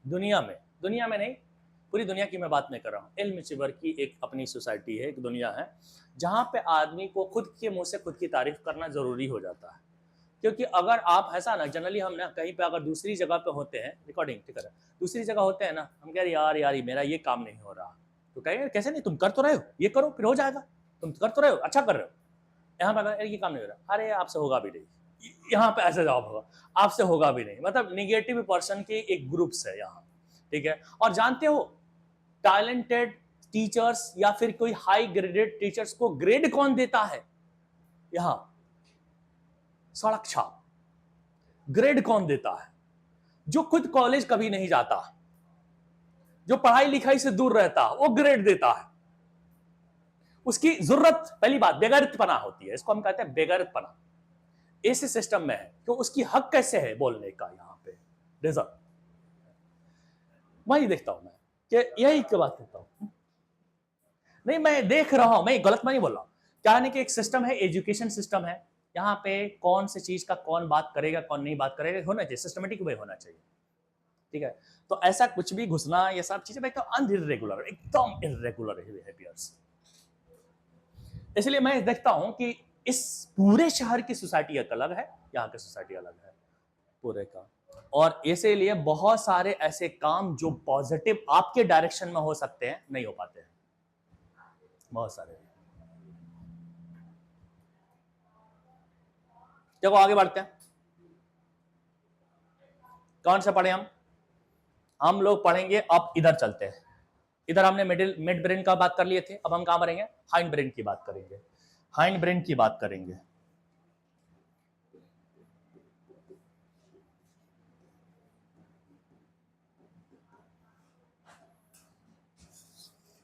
A: दुनिया में नहीं, पूरी दुनिया की मैं बात नहीं कर रहा हूँ। एल्मिचिवर की एक अपनी सोसाइटी है, एक दुनिया है जहाँ पे आदमी को खुद के मुंह से खुद की तारीफ करना जरूरी हो जाता है। क्योंकि अगर आप ऐसा ना, जनरली हम ना कहीं पे अगर दूसरी जगह पे होते हैं, रिकॉर्डिंग ठीक है, दूसरी जगह होते हैं ना, हम कह रहे यार मेरा ये काम नहीं हो रहा, तो कहेंगे कैसे नहीं, तुम कर तो रहे हो, ये करो फिर हो जाएगा, तुम कर तो रहे हो, अच्छा कर रहे हो। यहाँ पे अगर ये काम नहीं हो रहा, अरे आपसे होगा भी नहीं, यहाँ पे ऐसा जवाब होगा, आपसे होगा भी नहीं। मतलब निगेटिव पर्सन के एक ग्रुप्स है यहाँ, ठीक है। और जानते हो टैलेंटेड टीचर्स या फिर कोई हाई ग्रेडेड टीचर्स को ग्रेड कौन देता है? यहाँ सड़क छाप ग्रेड कौन देता है? जो खुद कॉलेज कभी नहीं जाता, जो पढ़ाई लिखाई से दूर रहता, वो ग्रेड देता है। उसकी जरूरत, पहली बात बेगैरतपना होती है, इसको हम कहते हैं बेगैरतपना। ऐसे सिस्टम में है तो उसकी हक कैसे है बोलने का? यहाँ पे रिजर्व। वही देखता हूं मैं कि यही की बात करता हूं। नहीं, मैं देख रहा हूं, मैं गलत नहीं बोल रहा हूं। क्या है कि एक सिस्टम है, एजुकेशन सिस्टम है, यहाँ पे कौन सी चीज का कौन बात करेगा कौन नहीं बात करेगा होना चाहिए, सिस्टमेटिक वे होना चाहिए, ठीक है। तो ऐसा कुछ भी घुसना, ये सब चीजें एकदम अनइरेगुलर, एकदम इरेगुलर बिहेवियर्स। इसलिए मैं देखता हूं कि इस पूरे शहर की सोसाइटी एक अलग है, यहाँ की सोसाइटी अलग है पूरे का। और इसीलिए बहुत सारे ऐसे काम जो पॉजिटिव आपके डायरेक्शन में हो सकते हैं, नहीं हो पाते हैं, बहुत सारे। चलो आगे बढ़ते हैं। कौन सा पढ़े हम लोग पढ़ेंगे, अब इधर चलते हैं। इधर हमने मिड ब्रेन का बात कर लिए थे, अब हम कहां बढ़ेंगे? हाइंड ब्रेन की बात करेंगे, हाइंड ब्रेन की बात करेंगे।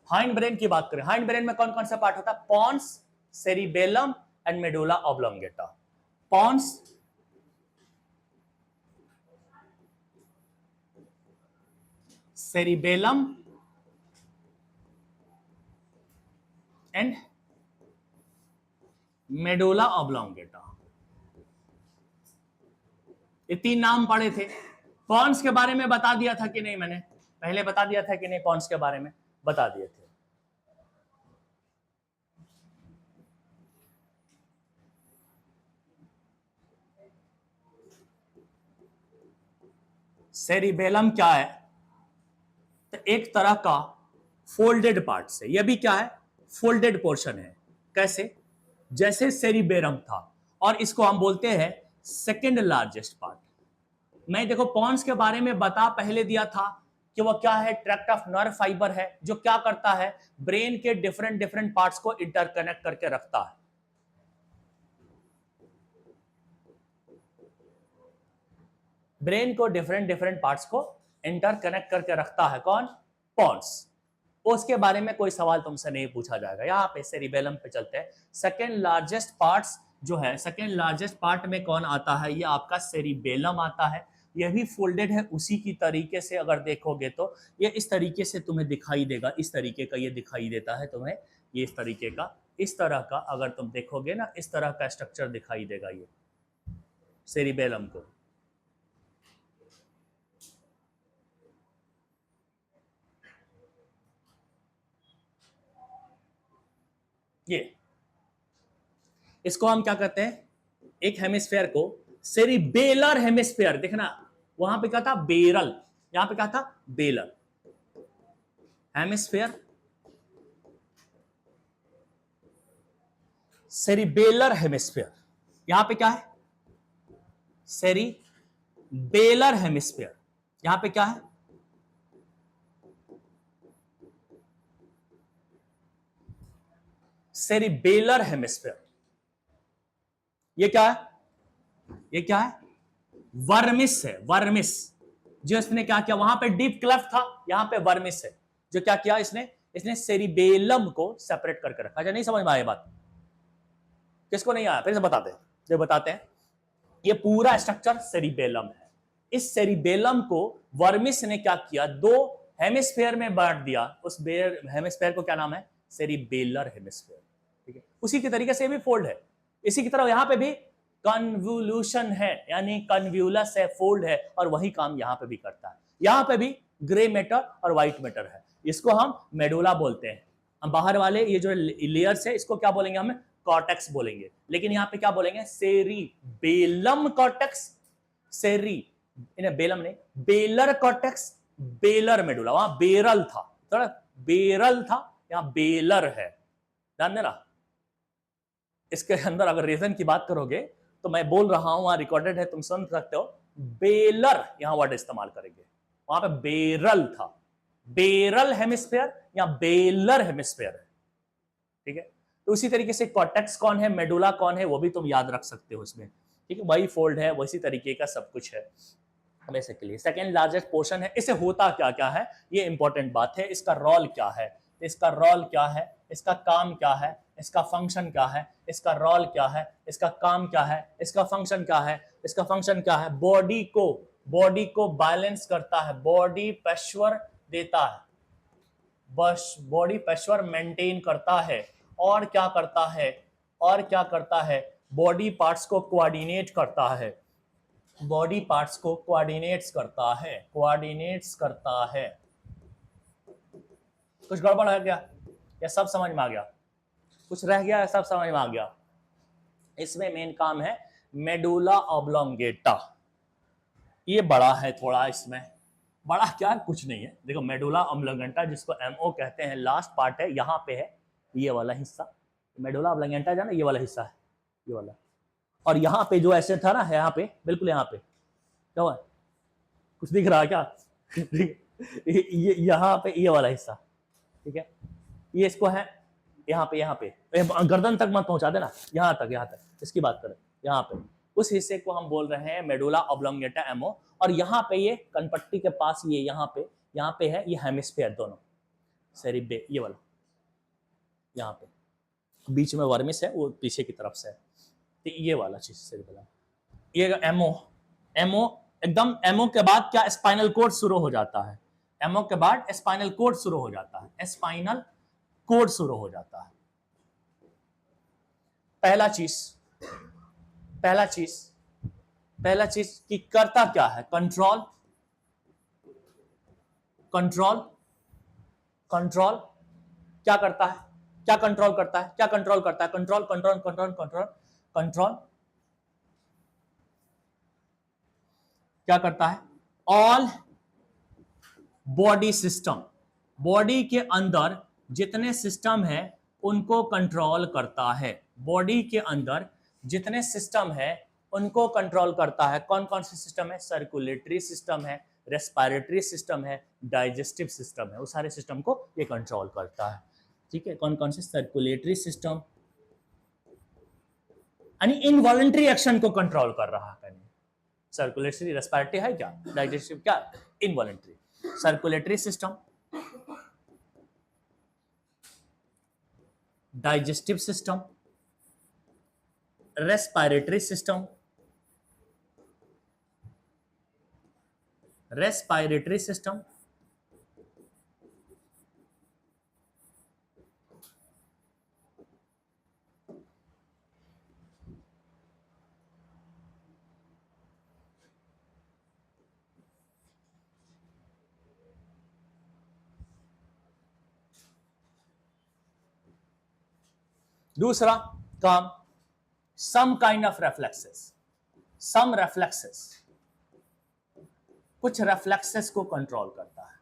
A: हाइंड ब्रेन की बात करें, हाइंड ब्रेन में कौन कौन सा पार्ट होता है? Pons, cerebellum and medulla oblongata. Pons, cerebellum and medulla oblongata, ये तीन नाम पढ़े थे। पॉन्स के बारे में बता दिया था कि नहीं? मैंने पहले बता दिया था कि नहीं? पॉन्स के बारे में बता दिए थे। सेरिबेलम क्या है? तो एक तरह का फोल्डेड पार्ट से, यह भी क्या है? फोल्डेड पोर्शन है। कैसे? जैसे सेरिबेलम था, और इसको हम बोलते हैं सेकंड लार्जेस्ट पार्ट। मैं देखो पॉन्स के बारे में बता पहले दिया था कि वो क्या है? ट्रैक्ट ऑफ नर्व फाइबर है, जो क्या करता है? ब्रेन के डिफरेंट डिफरेंट पार्ट्स को इंटरकनेक्ट करके रखता है। ब्रेन को डिफरेंट डिफरेंट पार्ट्स को इंटरकनेक्ट करके रखता है कौन? पॉन्स। उसके बारे में कोई सवाल तुमसे नहीं पूछा जाएगा। यहाँ पे सेरिबेलम पे चलते हैं। सेकेंड लार्जेस्ट पार्ट्स जो है, सेकेंड लार्जेस्ट पार्ट में कौन आता है? ये आपका सेरिबेलम आता है। यह भी फोल्डेड है उसी की तरीके से। अगर देखोगे तो ये इस तरीके से तुम्हें दिखाई देगा, इस तरीके का ये दिखाई देता है तुम्हें, ये इस तरीके का, इस तरह का अगर तुम देखोगे ना, इस तरह का स्ट्रक्चर दिखाई देगा ये सेरिबेलम को। ये इसको हम क्या कहते हैं? एक हेमिस्फेयर को सेरिबेलर हेमिस्फेयर, देखना वहां पे क्या था? बेरल, यहां पे क्या था? Baler hemisphere, cerebellar hemisphere. यहां पे क्या है? Cerebellar hemisphere. यहां पे क्या है? Cerebellar hemisphere. ये क्या है? ये क्या है? वर्मिस है, वर्मिस। जो इसने क्या किया? वहां पे डीप क्लेफ्ट था, यहां पे वर्मिस है। जो क्या किया इसने? इसने सेरिबेलम को सेपरेट करके रखा। अच्छा, नहीं समझ में आया बात? किसको नहीं आया? फिर से बताते हैं, जो बताते हैं। ये पूरा स्ट्रक्चर सेरिबेलम है। इस सेरिबेलम को वर्मिस ने क्या किया? दो हेमिस्फेयर में बांट दिया। उस हेमिस्फेयर को क्या नाम है? सेरिबेलर हेमिस्फेयर, ठीक है। उसी के तरीके से भी फोल्ड है। इसी की तरह यहां पे भी कन्वोल्यूशन है, यानी कन्व्यूलस है, फोल्ड है, और वही काम यहां पे भी करता है। यहां पे भी ग्रे मैटर और व्हाइट मैटर है। इसको हम मेडुला बोलते हैं। हम बाहर वाले ये जो लेयर्स है, इसको क्या बोलेंगे? हम कॉर्टेक्स बोलेंगे। लेकिन यहां पे क्या बोलेंगे? सेरिबेलम कॉर्टेक्स, सेरी इन्हें बेलम नहीं, बेलर कॉर्टेक्स, बेलर मेडुला। वहां बेरल था, थोड़ा बेरल था, यहां बेलर है। ध्यान देना। इसके अंदर अगर रीजन की बात करोगे तो मैं बोल रहा हूं, वहां रिकॉर्डेड है, तुम सुन सकते हो। बेलर यहां वर्ड इस्तेमाल करेंगे, वहां पे बेरल था, बेरल हेमिस्फेयर या बेलर हेमिस्फेयर है, ठीक है। तो उसी तरीके से कॉर्टेक्स कौन है, मेडुला कौन है, वो भी तुम याद रख सकते हो उसमें, ठीक है। वही फोल्ड है, वैसी तरीके का सब कुछ है बेसिकली। सेकेंड लार्जेस्ट पोर्शन है। इसे होता क्या क्या है, ये इंपॉर्टेंट बात है। इसका रोल क्या है, इसका रोल क्या है, इसका काम क्या है, इसका फंक्शन क्या है, इसका रोल क्या है, इसका काम क्या है, इसका फंक्शन क्या है, इसका फंक्शन क्या है। बॉडी को बैलेंस करता है, बॉडी प्रेशर देता है, बस बॉडी प्रेशर मेंटेन करता है। और क्या करता है, और क्या करता है, बॉडी पार्ट्स को कोऑर्डिनेट करता है, बॉडी पार्ट्स को कोऑर्डिनेट्स करता है, कोऑर्डिनेट्स करता है। कुछ गड़बड़ है क्या, या सब समझ में आ गया, कुछ रह गया, सब समझ में आ गया। इसमें मेन काम है मेडुला ऑब्लोंगेटा। ये बड़ा है थोड़ा, इसमें बड़ा क्या, कुछ नहीं है। देखो मेडुला ऑब्लोंगेटा, जिसको एमओ कहते हैं, लास्ट पार्ट है, यहाँ पे है ये वाला हिस्सा। मेडुला ऑब्लोंगेटा जाना, ये वाला हिस्सा है, ये वाला। और यहाँ पे जो ऐसे था ना, यहाँ पे बिल्कुल, यहाँ पे क्या हुआ, कुछ दिख रहा है क्या ये यहाँ पे ये वाला हिस्सा, ठीक है। ये इसको है यहाँ पे गर्दन तक मत पहुंचा देना, यहाँ तक इसकी बात करें, यहाँ पे उस हिस्से को हम बोल रहे हैं मेडुला ऑब्लोंगेटा एमओ। और यहाँ पे ये कनपट्टी के पास, ये यहाँ पे है ये हेमिस्फीयर दोनों, सेरिबे ये वाला, यहाँ पे बीच में वर्मिस है, वो पीछे की तरफ से है, तो ये वाला चीज सेरिबेलम। ये एमओ एकदम, एमओ के बाद क्या, स्पाइनल कोड शुरू हो जाता है। एमओ के बाद स्पाइनल कोड शुरू हो जाता है, स्पाइनल कोड शुरू हो जाता है। पहला चीज कि करता क्या है, कंट्रोल क्या करता है, क्या कंट्रोल करता है, क्या कंट्रोल करता है, कंट्रोल क्या करता है, ऑल बॉडी सिस्टम, बॉडी के अंदर जितने सिस्टम है उनको कंट्रोल करता है, बॉडी के अंदर जितने सिस्टम है उनको कंट्रोल करता है। कौन कौन से सिस्टम है, सर्कुलेटरी सिस्टम है, रेस्पिरेटरी सिस्टम है, डाइजेस्टिव सिस्टम है, वो सारे सिस्टम को ये कंट्रोल करता है, ठीक है। कौन कौन से, सर्कुलेटरी सिस्टम यानी इनवॉलंटरी एक्शन को कंट्रोल कर रहा है, सर्कुलेटरी, रेस्पिरेटरी है क्या, डाइजेस्टिव क्या, involuntary. Circulatory system, digestive system, respiratory system, respiratory system, दूसरा काम some kind of रेफ्लेक्सेस, some reflexes, कुछ रेफ्लेक्सेस को कंट्रोल करता है,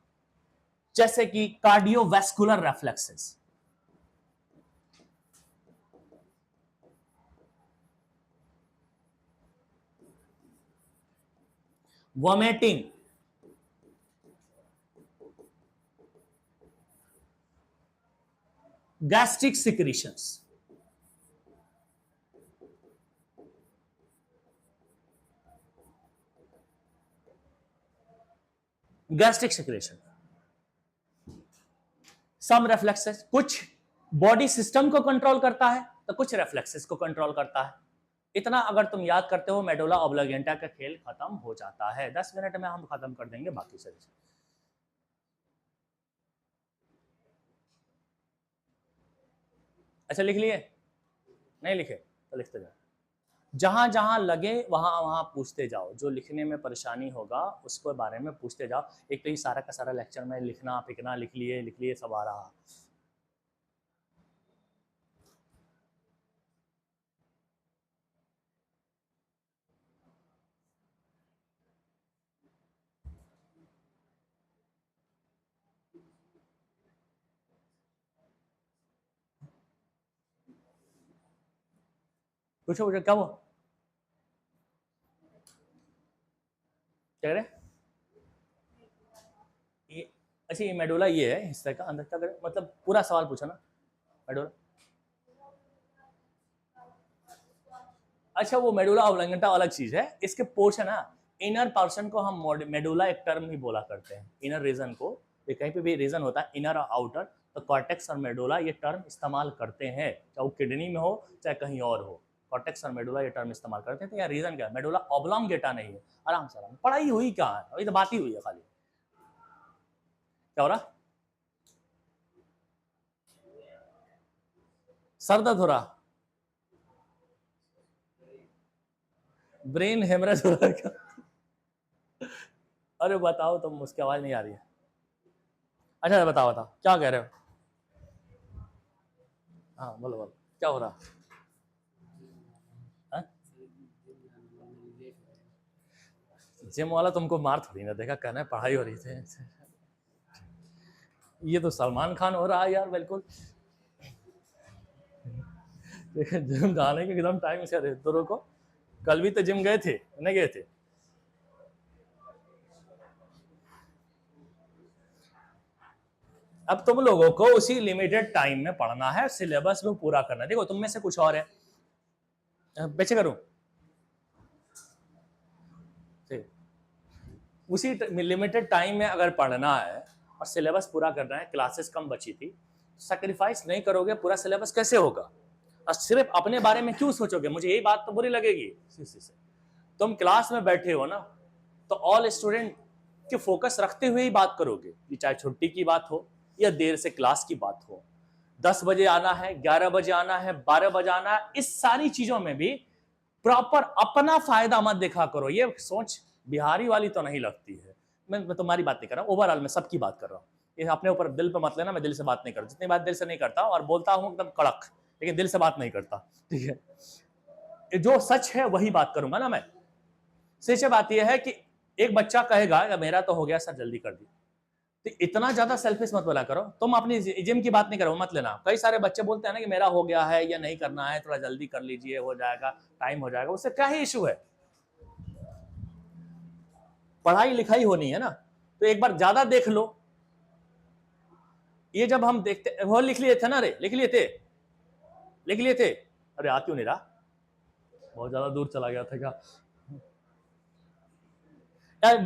A: जैसे कि cardiovascular reflexes, vomiting, gastric secretions, gastric secretion, some reflexes, कुछ बॉडी सिस्टम को कंट्रोल करता है तो कुछ रेफ्लेक्सेस को कंट्रोल करता है। इतना अगर तुम याद करते हो, मेडुला ऑब्लोंगेटा का खेल खत्म हो जाता है। 10 मिनट में हम खत्म कर देंगे बाकी सारी। अच्छा लिख लिए, नहीं लिखे तो लिखते जाओ, जहां जहां लगे वहां वहां पूछते जाओ, जो लिखने में परेशानी होगा उसके बारे में पूछते जाओ। एक तो ये सारा का सारा लेक्चर में लिखना फिकना, लिख लिए सब आ रहा। पूछो पूछो क्या वो, ऐसे मेडुला ये है हिस्से का अंदर का, मतलब पूरा सवाल पूछा ना मेडुला। अच्छा वो मेडुला ऑब्लांगेटा अलग चीज है, इसके पोर्शन है इनर पोर्शन को हम मेडुला एक टर्म ही बोला करते हैं। इनर रीजन को, ये कहीं पे भी रीजन होता है इनर और आउटर, तो कॉर्टेक्स और मेडुला ये टर्म इस्तेमाल करते हैं, चाहे वो किडनी में हो चाहे कहीं और हो, कॉर्टेक्स और मेडुला ये टर्म इस्तेमाल करते हैं। तो यार रीजन क्या है, मेडुला ऑब्लांगेटा नहीं है। आराम से आराम, पढ़ाई हुई क्या है, अभी तो बात ही हुई है खाली। क्या हो रहा, सर दर्द हो रहा, ब्रेन हेमरेज हो रहा है क्या? अरे बताओ तुम, उसकी आवाज नहीं आ रही है। अच्छा बताओ बताओ क्या कह रहे हो। हाँ बोलो बोलो क्या हो रहा है? जिम वाला तुमको मार थोड़ी ना देखा, कहना है पढ़ाई हो रही थी। ये तो सलमान खान हो रहा है यार बिल्कुल। जिम जाने के एकदम टाइम से रहे दोनों को, कल भी तो जिम गए थे नहीं गए थे? अब तुम लोगों को उसी लिमिटेड टाइम में पढ़ना है, सिलेबस को पूरा करना है। देखो तुम में से कुछ और है, बेचे करूं उसी लिमिटेड टाइम में अगर पढ़ना है और सिलेबस पूरा करना है, क्लासेस कम बची थी, सैक्रिफाइस नहीं करोगे पूरा सिलेबस कैसे होगा? और सिर्फ अपने बारे में क्यों सोचोगे? मुझे यही बात तो बुरी लगेगी। तुम क्लास में बैठे हो ना, तो ऑल स्टूडेंट के फोकस रखते हुए ही बात करोगे, कि चाहे छुट्टी की बात हो या देर से क्लास की बात हो, 10 बजे आना है, 11 बजे आना है, 12 बजे आना है, इस सारी चीजों में भी प्रॉपर अपना फायदा मत देखा करो। ये सोच बिहारी वाली तो नहीं लगती है। मैं तुम्हारी बात नहीं कर रहा हूँ, ओवरऑल मैं सबकी बात कर रहा हूँ। ये अपने ऊपर दिल पे मत लेना, मैं दिल से बात नहीं कर रहा, जितनी बात दिल से नहीं करता और बोलता हूँ एकदम कड़क, लेकिन दिल से बात नहीं करता, ठीक है? जो सच है वही बात करूंगा ना मैं। सच बात यह है कि एक बच्चा कहेगा मेरा तो हो गया सर जल्दी कर दी, तो इतना ज्यादा सेल्फिश मत बोला करो। तुम अपनी जिम की बात नहीं करो, मत लेना। कई सारे बच्चे बोलते हैं ना कि मेरा हो गया है या नहीं करना है, थोड़ा जल्दी कर लीजिए, हो जाएगा, टाइम हो जाएगा, उससे क्या ही इशू है? पढ़ाई लिखाई होनी है ना, तो एक बार ज्यादा देख लो। ये जब हम देखते, वो लिख लिए थे ना, रे लिख लिए थे, लिख लिए थे। अरे आ क्यों नहीं रहा, बहुत ज्यादा दूर चला गया था क्या?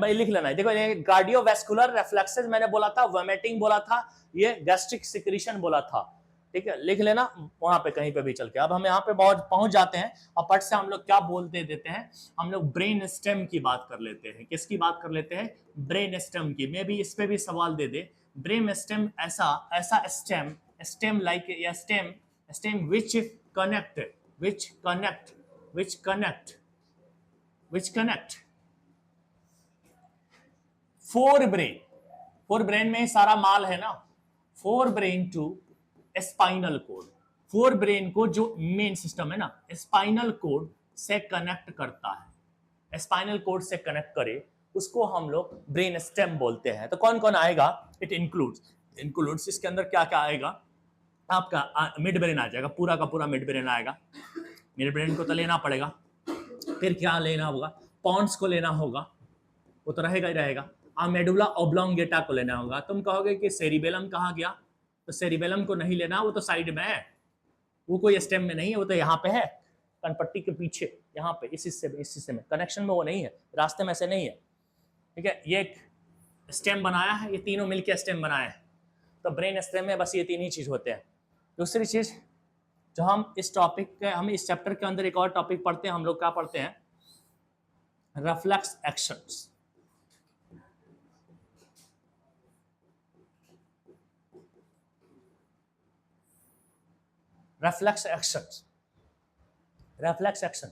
A: लिख लेना है। देखो कार्डियोवैस्कुलर रिफ्लेक्सेस मैंने बोला था, वोमिटिंग बोला था, ये गैस्ट्रिक सिक्रीशन बोला था, ठीक है? लिख लेना वहां पे कहीं पे भी चल के। अब हम यहाँ पे बहुत पहुंच जाते हैं और पट से हम लोग क्या बोलते देते हैं, हम लोग ब्रेन स्टेम की बात कर लेते हैं। किसकी बात कर लेते हैं? ब्रेन स्टेम की। मे भी इस पे भी सवाल दे दे। ब्रेन स्टेम ऐसा ऐसा स्टेम, स्टेम लाइक या stem, stem which connect, which connect, which connect, which connect forebrain, forebrain में सारा माल है ना, forebrain to spinal cord. Forebrain को जो मेन सिस्टम है ना, स्पाइनल कोड से कनेक्ट करता है, स्पाइनल कोड से कनेक्ट करे उसको हम लोग ब्रेन स्टेम बोलते हैं। तो कौन कौन आएगा? इट इंक्लूड्स इसके अंदर क्या क्या आएगा? आपका मिड ब्रेन आ जाएगा, पूरा का पूरा मिड ब्रेन आएगा। मिड ब्रेन को तो लेना पड़ेगा, फिर क्या लेना होगा? पॉन्स को लेना होगा, वो तो रहेगा ही रहेगा। मेडुला ऑब्लोंगेटा को लेना होगा। तुम कहोगे कि सेरिबेलम कहाँ गया? तो सेरिबेलम को नहीं लेना, वो तो साइड में है, वो कोई स्टेम में नहीं है, वो तो यहाँ पे है, कनपट्टी के पीछे, यहाँ पे इस हिस्से में कनेक्शन में वो नहीं है, रास्ते में से नहीं है, ठीक है? ये एक स्टेम बनाया है, ये तीनों मिलकर स्टेम बनाए हैं। तो ब्रेन स्टेम में बस ये तीन ही चीज होते हैं। दूसरी चीज जो हम इस टॉपिक के, हम इस चैप्टर के अंदर एक और टॉपिक पढ़ते हैं, हम लोग क्या पढ़ते हैं? Reflex actions. Reflex action, reflex action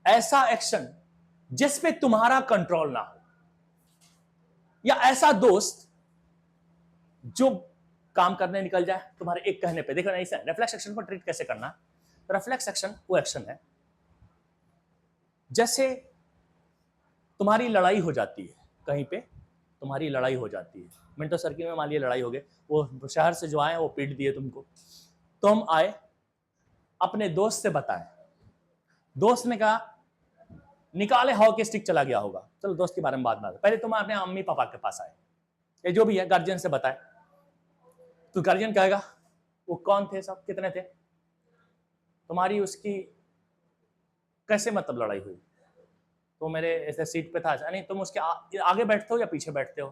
A: ऐसा एक्शन जिस पे तुम्हारा कंट्रोल ना हो, या ऐसा दोस्त जो काम करने निकल जाए तुम्हारे एक कहने पे। देखो ऐसा रिफ्लेक्स एक्शन को ट्रीट कैसे करना है। रिफ्लेक्स एक्शन वो एक्शन है जैसे तुम्हारी लड़ाई हो जाती है कहीं पे, तुम्हारी लड़ाई हो जाती है, मिंटो सर्किल में मान लिया लड़ाई हो गई, वो शहर से जो आए वो पीट दिए तुमको, तुम आए अपने दोस्त से बताएं, दोस्त ने कहा निकाले हॉकी स्टिक चला गया होगा, चलो दोस्त के बारे में बात ना, पहले तुम अपने मम्मी पापा के पास आए, ये जो भी है गार्जियन से बताए, तो गार्जियन कहेगा वो कौन थे, सब कितने थे, तुम्हारी उसकी कैसे मतलब लड़ाई हुई, तो मेरे ऐसे सीट पे था, नहीं तुम उसके आगे बैठते हो या पीछे बैठते हो,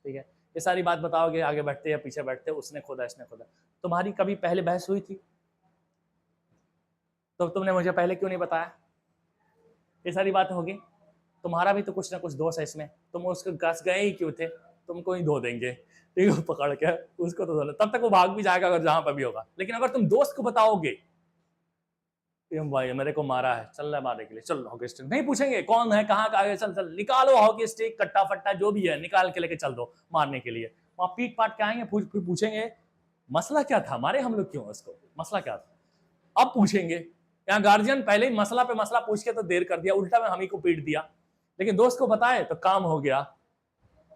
A: ठीक है, ये सारी बात बताओगे, आगे बैठते या पीछे बैठते हो, उसने खोदा इसने खोदा, तुम्हारी कभी पहले बहस हुई थी, तो तुमने मुझे पहले क्यों नहीं बताया, ये सारी बात होगी, तुम्हारा भी तो कुछ ना कुछ दोष है इसमें, तुम उसको घस गए ही क्यों थे, तुमको ही धो देंगे, ठीक है, पकड़ के उसको तो धो, तब तक वो भाग भी जाएगा अगर जहां पर भी होगा, लेकिन अगर तुम दोस्त को बताओगे भाई मेरे को मारा है, चल रहा है मारने के लिए, चल हॉकी स्टिक, नहीं पूछेंगे कौन है कहाँ का है, चल चल निकालो हॉकी स्टिक कट्टा फट्टा जो भी है निकाल के लेके चल दो मारने के लिए, वहां पीट पाट के आएंगे, फिर पूछेंगे मसला क्या था, मारे हम लोग क्यों उसको, मसला क्या था, अब पूछेंगे, यहाँ गार्जियन पहले ही मसला पे मसला पूछ के तो देर कर दिया, उल्टा में हम ही को पीट दिया, लेकिन दोस्त को बताए तो काम हो गया,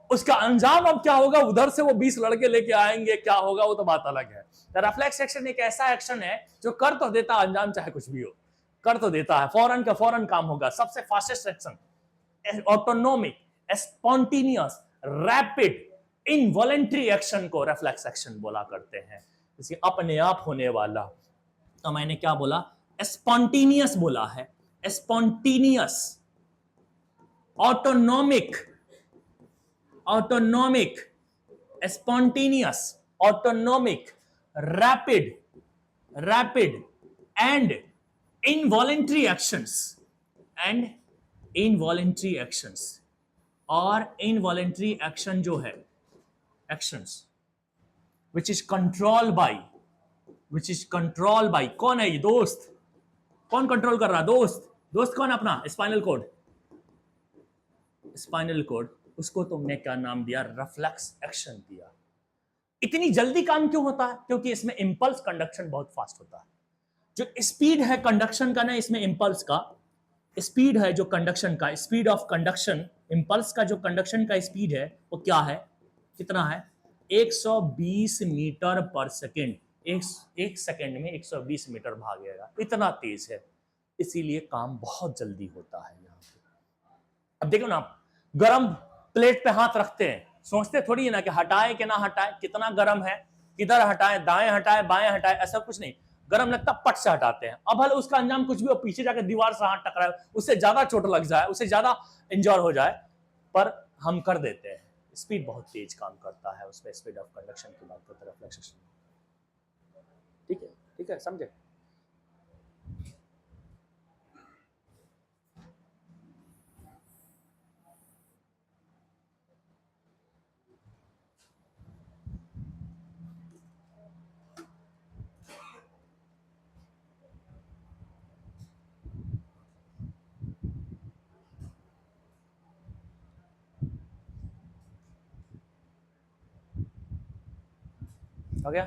A: उसका अंजाम अब क्या होगा, उधर से वो 20 लड़के लेके आएंगे, क्या होगा वो तो बात अलग है। रिफ्लेक्स एक्शन एक ऐसा एक्शन है जो कर तो देता, अंजाम चाहे कुछ भी हो कर तो देता है, फौरन का फौरन काम होगा, सबसे fastest action, autonomic, spontaneous, rapid, involuntary action को रिफ्लेक्स एक्शन बोला करते हैं, इसे अपने आप होने वाला, तो मैंने क्या बोला, स्पॉन्टेनियस बोला है, spontaneous, autonomic, autonomic, spontaneous, autonomic, rapid, rapid and involuntary actions, and involuntary actions, और involuntary action जो है actions which is controlled by, which is controlled by, कौन है ये दोस्त, कौन कंट्रोल कर रहा, दोस्त, दोस्त कौन अपना, स्पाइनल कोड, स्पाइनल कोड, उसको तुमने क्या नाम दिया, रिफ्लेक्स एक्शन दिया। इतनी जल्दी काम क्यों होता है, क्योंकि इसमें इंपल्स कंडक्शन बहुत फास्ट होता है, जो स्पीड है कंडक्शन का ना, इसमें इंपल्स का स्पीड है, जो कंडक्शन का स्पीड ऑफ कंडक्शन, इंपल्स का जो कंडक्शन का स्पीड है वो क्या है, कितना है, 120 मीटर पर सेकेंड, एक सेकेंड में 120 मीटर भागेगा, इतना तेज है, इसीलिए काम बहुत जल्दी होता है यहाँ पे। अब देखो ना, गरम प्लेट पे हाथ रखते हैं, सोचते थोड़ी है ना कि हटाए कि ना हटाए, कितना गर्म है, किधर हटाए, दाएं हटाए बाएं हटाए, ऐसा कुछ नहीं, गर्म लगता पट से हटाते हैं, अब हल उसका अंजाम कुछ भी हो, पीछे जाकर दीवार से हाथ टकराए, उससे ज्यादा चोट लग जाए, उससे ज्यादा इंजोर हो जाए, पर हम कर देते हैं, स्पीड बहुत तेज काम करता है उसमें, स्पीड ऑफ कंडक्शन की बात करते हैं, ठीक है, ठीक है, समझे। हो गया,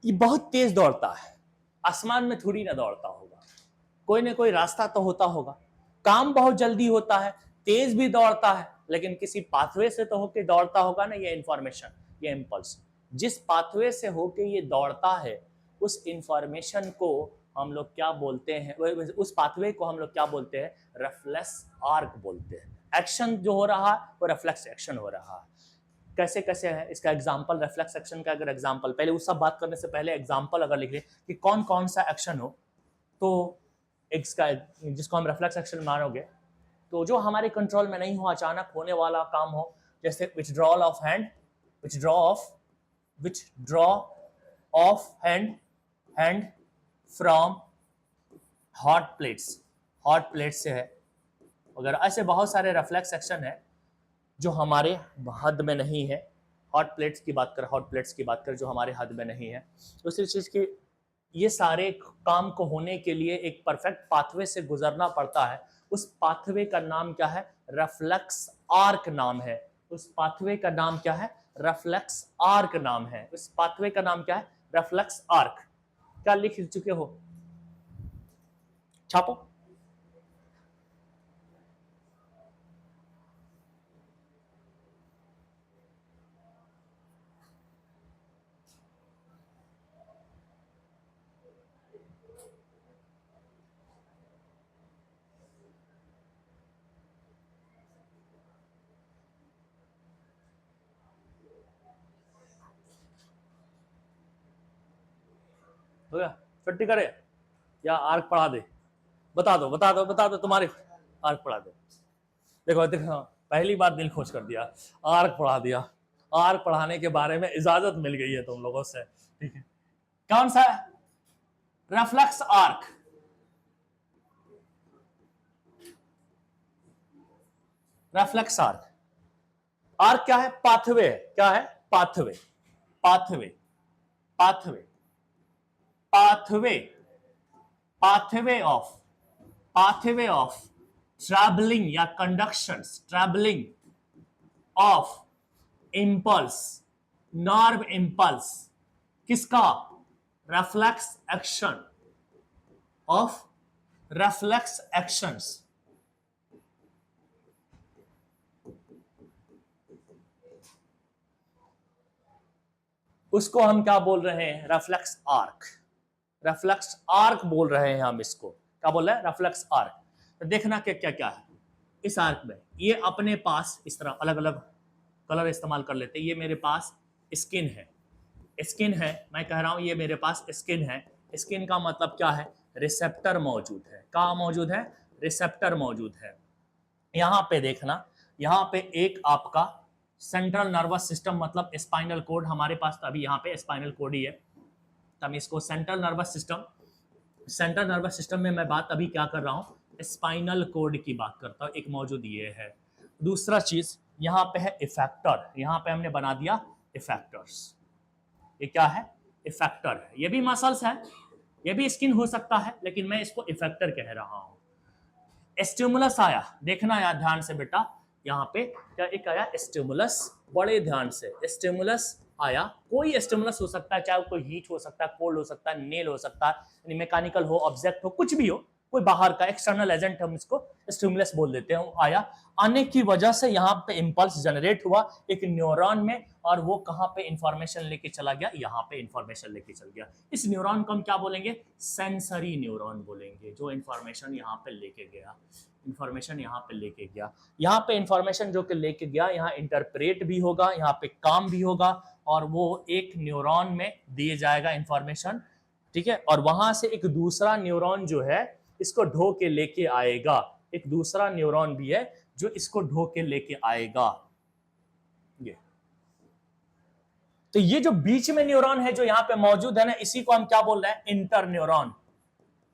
A: ये बहुत तेज दौड़ता है, आसमान में थोड़ी ना दौड़ता होगा, कोई ना कोई रास्ता तो होता होगा, काम बहुत जल्दी होता है, तेज भी दौड़ता है, लेकिन किसी पाथवे से तो होके दौड़ता होगा ना, ये इंफॉर्मेशन, ये इंपल्स, जिस पाथवे से होके ये दौड़ता है, उस इंफॉर्मेशन को हम लोग क्या बोलते हैं, उस पाथवे को हम लोग क्या बोलते हैं, रिफ्लेक्स आर्क बोलते हैं, एक्शन जो हो रहा है वो रिफ्लेक्स एक्शन हो रहा है, कैसे कैसे है इसका एग्जांपल, रिफ्लेक्स एक्शन का अगर एग्जांपल, पहले उस सब बात करने से पहले एग्जांपल अगर लिख ले कि कौन कौन सा एक्शन हो, तो इसका, जिसको हम रिफ्लेक्स एक्शन मानोगे, तो जो हमारे कंट्रोल में नहीं हो, अचानक होने वाला काम हो, जैसे withdrawal of hand, withdraw of hand from hot plates से है, अगर ऐसे बहुत सारे रिफ्लेक्स एक्शन है जो हमारे हद में नहीं है, हॉट प्लेट्स की बात कर जो हमारे हद में नहीं है, दूसरी चीज की, ये सारे काम को होने के लिए एक परफेक्ट पाथवे से गुजरना पड़ता है, उस पाथवे का नाम क्या है, रिफ्लेक्स आर्क नाम है, उस पाथवे का नाम क्या है, रिफ्लेक्स आर्क नाम है, उस पाथवे का नाम क्या है, रिफ्लेक्स आर्क, क्या लिख चुके हो, छापो। हो गया, छुट्टी करे या आर्क पढ़ा दे? बता दो तुम्हारे, आर्क पढ़ा दे। देखो देखो, पहली बार दिल खुश कर दिया, आर्क पढ़ा दिया। आर्क पढ़ाने के बारे में इजाजत मिल गई है तुम लोगों से, ठीक है। कौन सा? Reflex arc. Reflex arc, arc क्या है? पाथवे। क्या है? Pathway, pathway, pathway, pathway, pathway of travelling या conductions, travelling of impulse, nerve impulse, किसका? Reflex action, of reflex actions. उसको हम क्या बोल रहे हैं? Reflex arc. रेफ्लेक्स आर्क बोल रहे हैं हम इसको। क्या बोल रहे हैं? Reflex arc. तो देखना क्या क्या क्या है इस आर्क में। ये अपने पास इस तरह अलग अलग कलर इस्तेमाल कर लेते हैं। ये मेरे पास स्किन है, स्किन है, मैं कह रहा हूं ये मेरे पास स्किन है। स्किन का मतलब क्या है? रिसेप्टर मौजूद है। क्या मौजूद है? रिसेप्टर मौजूद है। यहां पे देखना, यहां पे एक आपका सेंट्रल नर्वस सिस्टम मतलब स्पाइनल कोड हमारे पास, तो अभी यहाँ पे स्पाइनल कोड ही है, तो हम इसको central nervous system, central nervous system में मैं बात अभी क्या कर रहा हूँ? स्पाइनल कोड की बात करता हूँ। एक मौजूद ये है। दूसरा चीज यहाँ पे है इफेक्टर। यहाँ पे हमने बना दिया इफेक्टर्स। ये क्या है? इफेक्टर है। ये भी मसल्स है, ये भी स्किन हो सकता है, लेकिन मैं इसको इफेक्टर कह रहा हूं। स्टिमुलस आया, देखना यार ध्यान से बेटा, यहाँ पे क्या एक आया? स्टिमुलस। बड़े ध्यान से, स्टिमुलस आया। कोई स्टिमुलस हो सकता है, चाहे कोई हीट हो सकता है, कोल्ड हो सकता है, नेल हो सकता है, यानी मैकेनिकल हो, ऑब्जेक्ट हो, कुछ भी हो, कोई बाहर का एक्सटर्नल एजेंट हम इसको स्टिमुलस बोल देते हैं। आया, आने की वजह से यहाँ पे इंपल्स जनरेट हुआ एक न्यूरॉन में, और वो कहाँ पे इंफॉर्मेशन लेके चला गया? यहाँ पे इंफॉर्मेशन लेके चल गया। इस न्यूरॉन को हम क्या बोलेंगे? सेंसरी न्यूरॉन बोलेंगे, जो इंफॉर्मेशन यहाँ पे लेके गया, इंफॉर्मेशन यहाँ पे लेके गया। यहाँ पे इंफॉर्मेशन जो कि लेके गया, यहाँ इंटरप्रेट भी होगा, यहाँ पे काम भी होगा, और वो एक न्यूरॉन में दिए जाएगा इंफॉर्मेशन, ठीक है। और वहां से एक दूसरा न्यूरॉन जो है इसको ढो के लेके आएगा। एक दूसरा न्यूरॉन भी है जो इसको ढो के लेके आएगा। ये तो ये जो बीच में न्यूरॉन है जो यहाँ पे मौजूद है ना, इसी को हम क्या बोल रहे हैं? Inter neuron.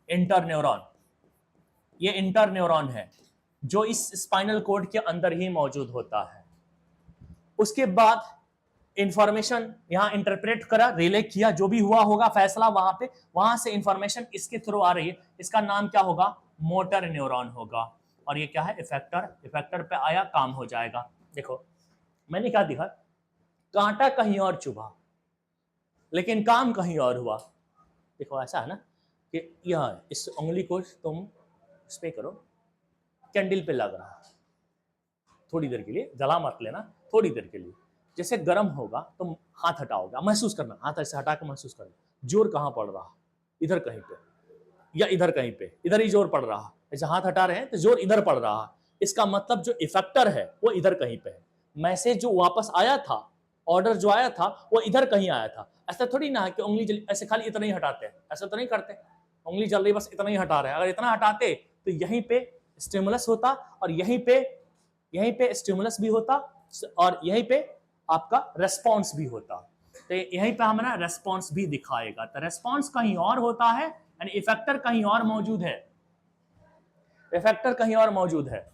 A: इंटर न्यूरॉन, ये इंटर न्यूरॉन है जो इस स्पाइनल कोड के अंदर ही मौजूद होता है। उसके बाद इंफॉर्मेशन यहां इंटरप्रेट करा, रिले किया, जो भी हुआ होगा फैसला वहां पे, वहां से इंफॉर्मेशन इसके थ्रू आ रही है। इसका नाम क्या होगा? मोटर न्यूरॉन होगा। और ये क्या है? इफेक्टर। इफेक्टर पे आया, काम हो जाएगा। देखो मैंने क्या दिखा, कांटा कहीं और चुभा लेकिन काम कहीं और हुआ। देखो ऐसा है ना कि यह इस उंगली को तुम इस पे करो, कैंडल पे लग रहा है, थोड़ी देर के लिए जला मत लेना, थोड़ी देर के लिए। जैसे गर्म होगा तुम हाथ हटाओगे, महसूस करना, हाथ ऐसे हटा के महसूस करना, जोर कहाँ पड़ रहा? इधर कहीं पे या इधर कहीं पे, इधर ही जोर पड़ रहा। जैसे हाथ हटा रहे हैं तो जोर इधर पड़ रहा। इसका मतलब जो इफेक्टर है वो इधर कहीं पे है। मैसेज जो वापस आया था, ऑर्डर जो आया था वो इधर कहीं आया था। ऐसा थोड़ी ना है कि उंगली जल, ऐसे खाली इतना ही हटाते हैं, ऐसा तो नहीं करते। उंगली जल रही बस इतना ही हटा रहे हैं। अगर इतना हटाते तो यहीं पे स्टिमुलस होता, और यहीं पे स्टिमुलस भी होता, और यहीं पे आपका रेस्पॉन्स भी होता। तो यहीं पे हमें ना रेस्पॉन्स भी दिखाएगा। तो रेस्पॉन्स कहीं और होता है, यानी इफेक्टर कहीं और मौजूद है, इफेक्टर कहीं और मौजूद है।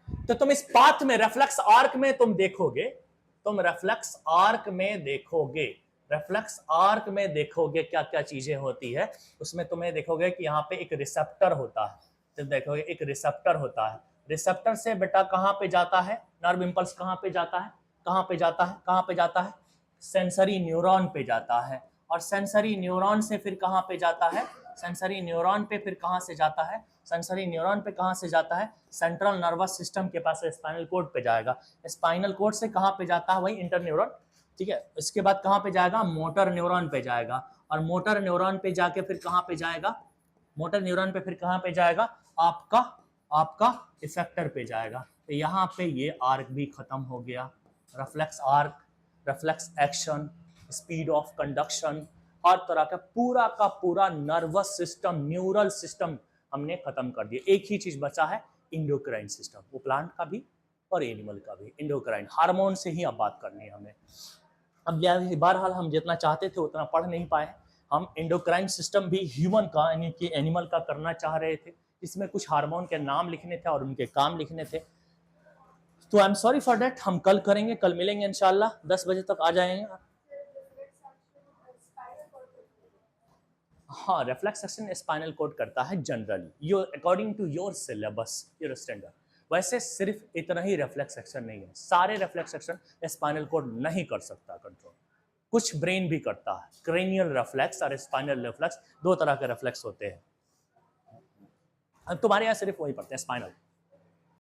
A: तो तुम इस पाथ में, रेफ्लेक्स आर्क में तुम देखोगे, तुम रेफ्लेक्स आर्क में देखोगे, रेफ्लेक्स आर्क में देखोगे क्या क्या चीजें होती है। उसमें तुम्हें देखोगे कि यहाँ पे एक रिसेप्टर होता है। तो देखोगे एक रिसेप्टर होता है। रिसेप्टर से बेटा कहाँ पे जाता है? नर्व इंपल्स कहाँ पे जाता है? कहाँ पे जाता है? कहाँ पे जाता है? सेंसरी न्यूरॉन पे जाता है। और सेंसरी न्यूरॉन से फिर कहाँ पे जाता है? सेंसरी न्यूरॉन पे फिर कहाँ से जाता है? सेंसरी न्यूरॉन पे कहाँ से जाता है? सेंट्रल नर्वस सिस्टम के पास स्पाइनल कोड पे जाएगा। स्पाइनल कोड से कहाँ पे जाता है? वही इंटर न्यूरॉन, ठीक है। इसके बाद कहाँ पे जाएगा? मोटर न्यूरॉन पे जाएगा। और मोटर न्यूरॉन पे जाके फिर कहाँ पे जाएगा? मोटर न्यूरॉन पे फिर कहाँ पे जाएगा? आपका इफेक्टर पे जाएगा। तो यहाँ पे ये आर्क भी खत्म हो गया। Reflex arc, reflex action, speed of conduction. हर तरह का पूरा नर्वस सिस्टम, न्यूरल सिस्टम हमने खत्म कर दिया। एक ही चीज बचा है, इंडोक्राइन सिस्टम, वो प्लांट का भी और एनिमल का भी। इंडोक्राइन हार्मोन से ही अब बात करनी है हमें। अब बहरहाल हम जितना चाहते थे उतना पढ़ नहीं पाए। हम इंडोक्राइन सिस्टम भी ह्यूमन का यानी कि एनिमल का करना चाह रहे थे, इसमें कुछ हार्मोन के नाम लिखने थे और उनके काम लिखने थे। तो I am sorry for that, हम कल करेंगे, कल मिलेंगे इंशाल्लाह, 10 बजे तक आ जाएंगे। हाँ, रिफ्लेक्स एक्शन स्पाइनल कोड करता है generally, your according to your syllabus, your standard. वैसे सिर्फ इतना ही रिफ्लेक्स एक्शन नहीं है, सारे रिफ्लेक्स एक्शन स्पाइनल कोड नहीं कर सकता कंट्रोल, कुछ ब्रेन भी करता है। क्रेनियल रिफ्लेक्स और स्पाइनल रिफ्लेक्स, दो तरह के रिफ्लेक्स होते हैं। तुम्हारे यहाँ सिर्फ वही पढ़ते हैं, स्पाइनल।